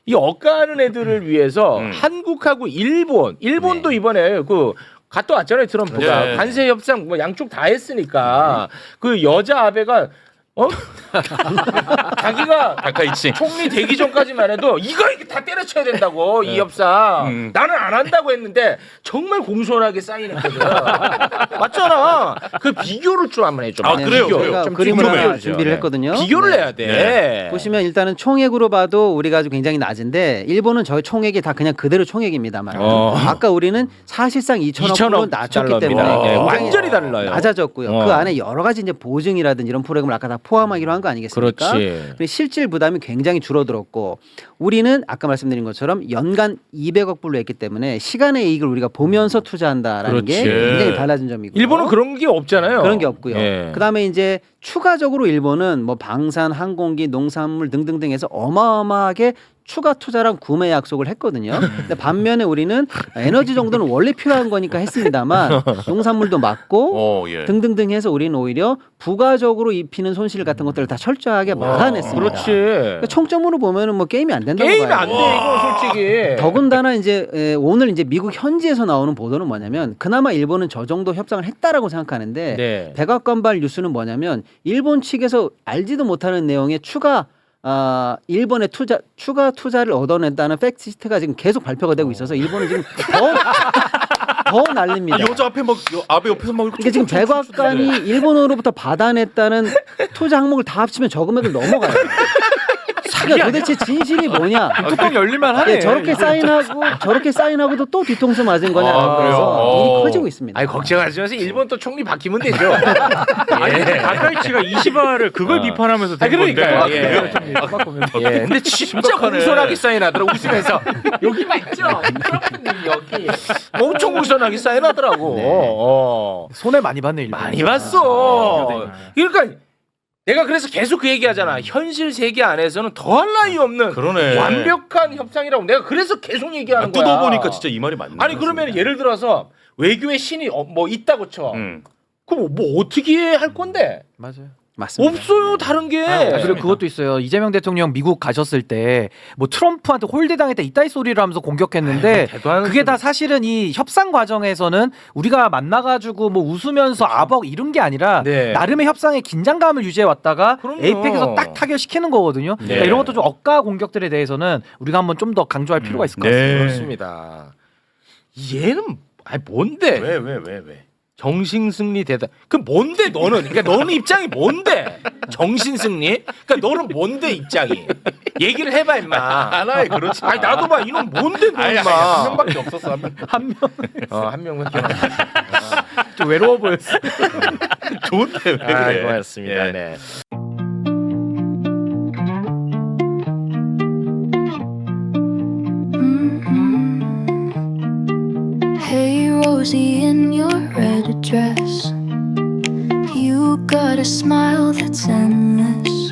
이 엇가는 애들을 위해서 한국하고 일본도 이번에 그 갔다 왔잖아요 트럼프가 네. 관세 협상 뭐 양쪽 다 했으니까 그 여자 아베가 자기가 다카이치. 총리 되기 전까지만 해도 이거 다 때려쳐야 된다고 이 협상 나는 안 한다고 했는데 정말 공손하게 사인했거든. 맞잖아. 그 비교를 좀 한번 해줘. 아, 그래요? 비교. 그래요? 저희가 좀 그림을 하나 궁금해요. 준비를 했거든요. 비교를 네. 해야 돼. 보시면 일단은 총액으로 봐도 우리가 아주 굉장히 낮은데 일본은 저희 총액이 다 그냥 그대로 총액입니다만 아까 우리는 사실상 2천억으로 낮췄기 때문에 달러입니다. 예, 굉장히 완전히 달라요. 낮아졌고요. 그 안에 여러 가지 이제 보증이라든지 이런 프로그램을 아까 다 포함하기로 한 거 아니겠습니까? 그렇지. 근데 실질 부담이 굉장히 줄어들었고 우리는 아까 말씀드린 것처럼 연간 200억 불로 했기 때문에 시간의 이익을 우리가 보면서 투자한다라는 게 그렇지. 굉장히 달라진 점이고 일본은 그런 게 없잖아요. 그런 게 없고요. 예. 그다음에 이제 추가적으로 일본은 뭐 방산, 항공기, 농산물 등등등 해서 어마어마하게 추가 투자랑 구매 약속을 했거든요. 근데 반면에 우리는 에너지 정도는 원래 필요한 거니까 했습니다만 농산물도 맞고 예. 등등등 해서 우리는 오히려 부가적으로 입히는 손실 같은 것들을 다 철저하게 막아냈습니다. 그렇지. 그러니까 총점으로 보면은 뭐 게임이 안 된다고 게임이 봐요. 안 돼 이거 솔직히. 더군다나 이제 오늘 이제 미국 현지에서 나오는 보도는 뭐냐면 그나마 일본은 저 정도 협상을 했다라고 생각하는데 네. 백악관발 뉴스는 뭐냐면 일본 측에서 알지도 못하는 내용의 일본의 추가 투자를 얻어낸다는 팩트시트가 지금 계속 발표가 되고 있어서 일본은 지금 더 난립니다. 여자 앞에 막 아베 옆에서 막 이게 지금 백악관이 일본으로부터 받아냈다는 투자 항목을 다 합치면 저 금액을 넘어가요. 그러니까 도대체 진실이 뭐냐? 뚜껑 열릴만 하네. 예, 저렇게 사인하고도 또 뒤통수 맞은 거냐? 그래요? 그래서 일이 커지고 있습니다. 아니 걱정하지 마세요. 일본 또 총리 바뀌면 되죠. 아니 다카이치가 이시바를 그걸 비판하면서 된 그러니까요. 건데. 예. 근데 진짜 공손하게 사인하더라고 웃으면서 여기 맞죠? 여기 엄청 공손하게 사인하더라고. 손해 많이 받네 일본. 많이 봤어. 그러니까 내가 그래서 계속 그 얘기하잖아. 현실 세계 안에서는 더할 나위 없는 그러네. 완벽한 협상이라고 내가 그래서 계속 얘기하는 거야. 뜯어보니까 진짜 이 말이 맞네. 아니 그러면 예를 들어서 외교의 신이 뭐 있다고 쳐. 음. 그럼 뭐 어떻게 할 건데? 맞아요. 맞습니다. 없어요 다른 게. 그리고 그것도 있어요. 이재명 대통령 미국 가셨을 때 뭐 트럼프한테 홀대당했다 이따위 소리를 하면서 공격했는데 그게 다 사실은 이 협상 과정에서는 우리가 만나가지고 뭐 웃으면서 아벅 이런 게 아니라 네. 나름의 협상의 긴장감을 유지해 왔다가 그럼요. 에이펙에서 딱 타결시키는 거거든요. 네. 그러니까 이런 것도 좀 억가 공격들에 대해서는 우리가 한번 좀 더 강조할 필요가 있을 것 네. 같습니다. 그렇습니다. 얘는 아니 뭔데? 왜? 정신승리 대단. 그 뭔데 너는? 그러니까 너는 입장이 뭔데? 정신승리? 그러니까 너는 뭔데 입장이? 얘기를 해봐 임마. 하나에 그렇지. 아니 나도 봐 이놈 뭔데 너 아니, 임마. 한 명밖에 없었어. 한 명밖에. 좀 외로워 보였어. 좋은데 왜 그래? 아, 고맙습니다. 예. 네. Hey Rosie, in your red dress, you got a smile that's endless.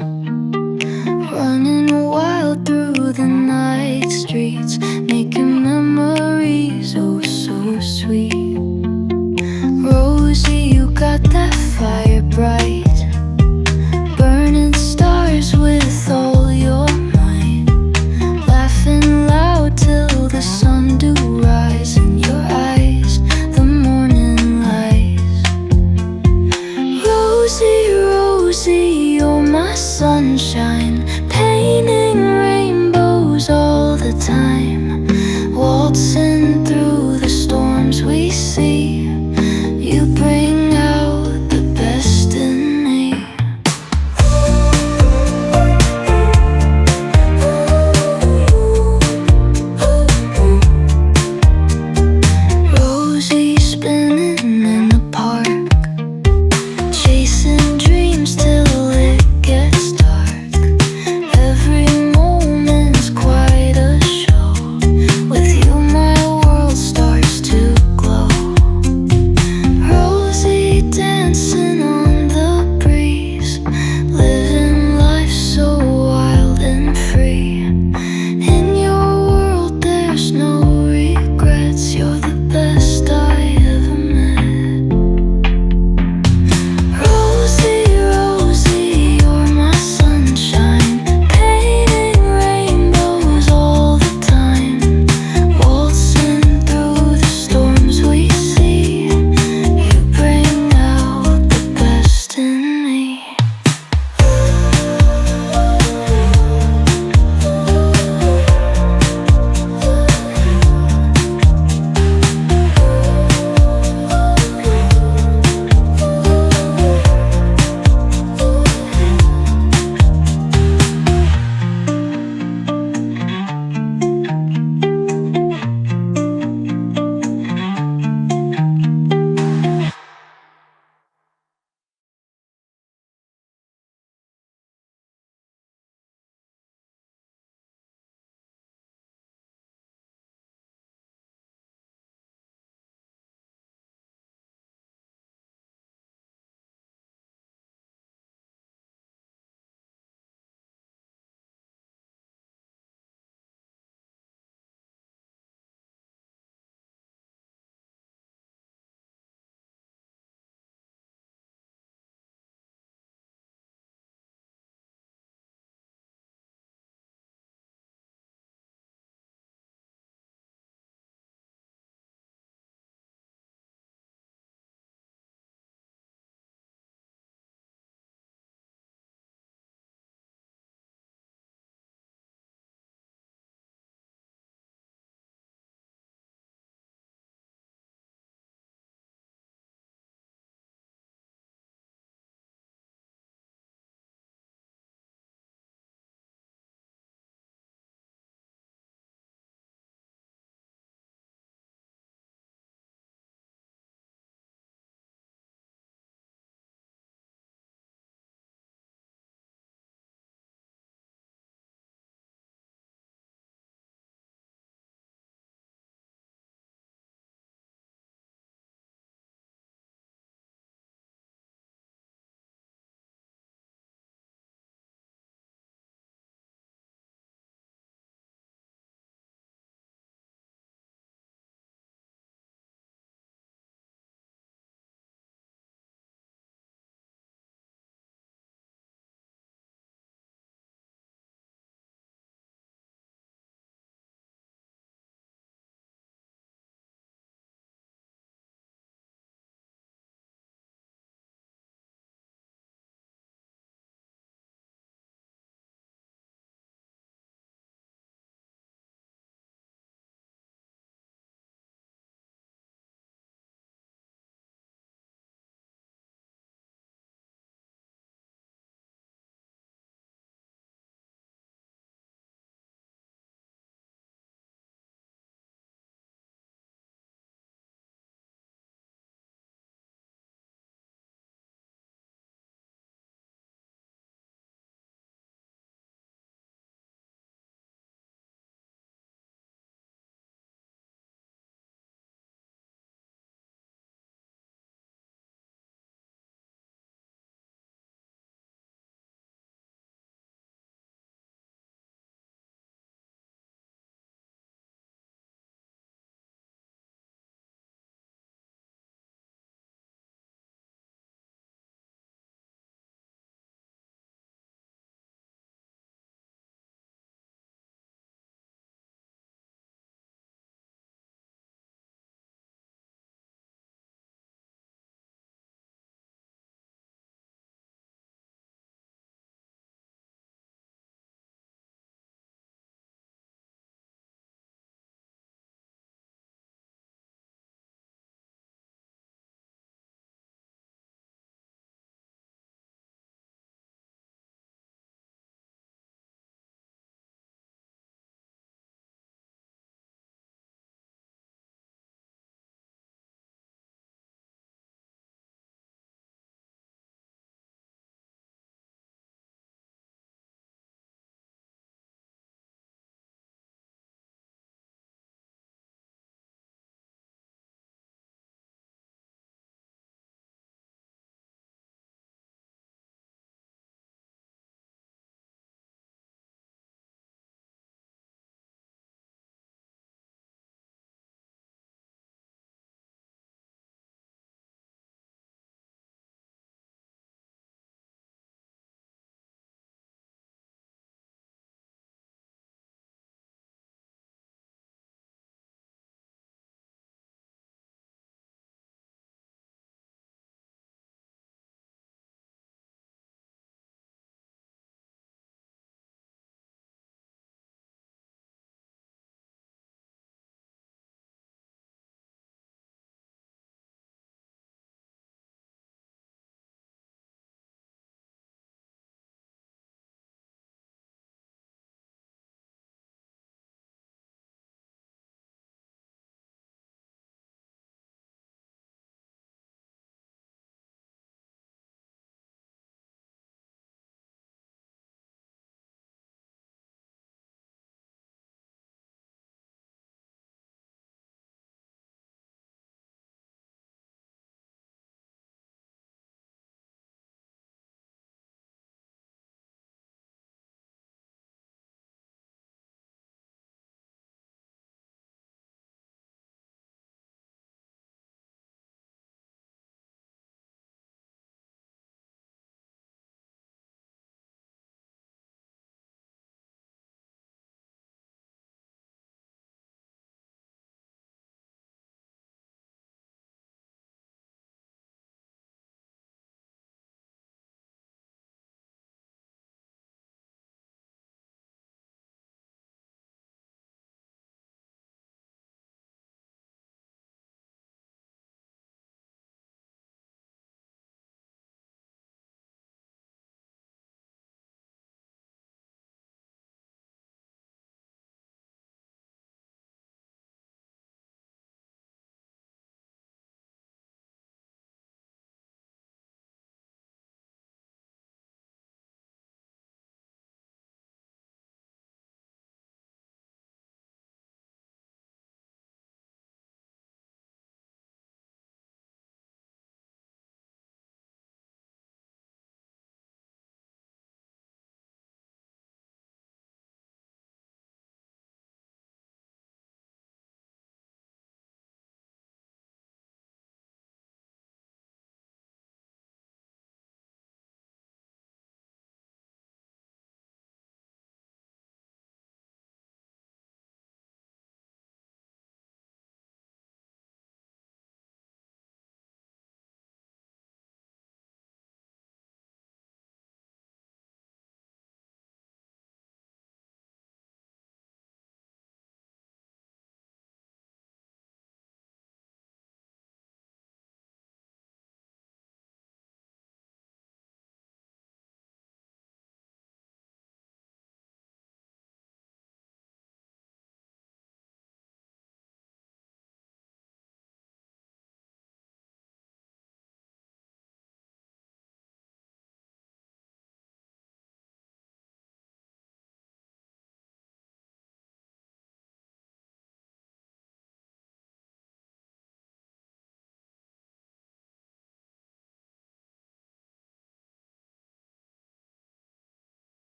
Running wild through the night streets, making memories oh so sweet. Rosie, you got that fire bright, burning stars with all your might, laughing loud till the sun do rise in your eyes, the morning lies. Rosie, Rosie, you're my sunshine, painted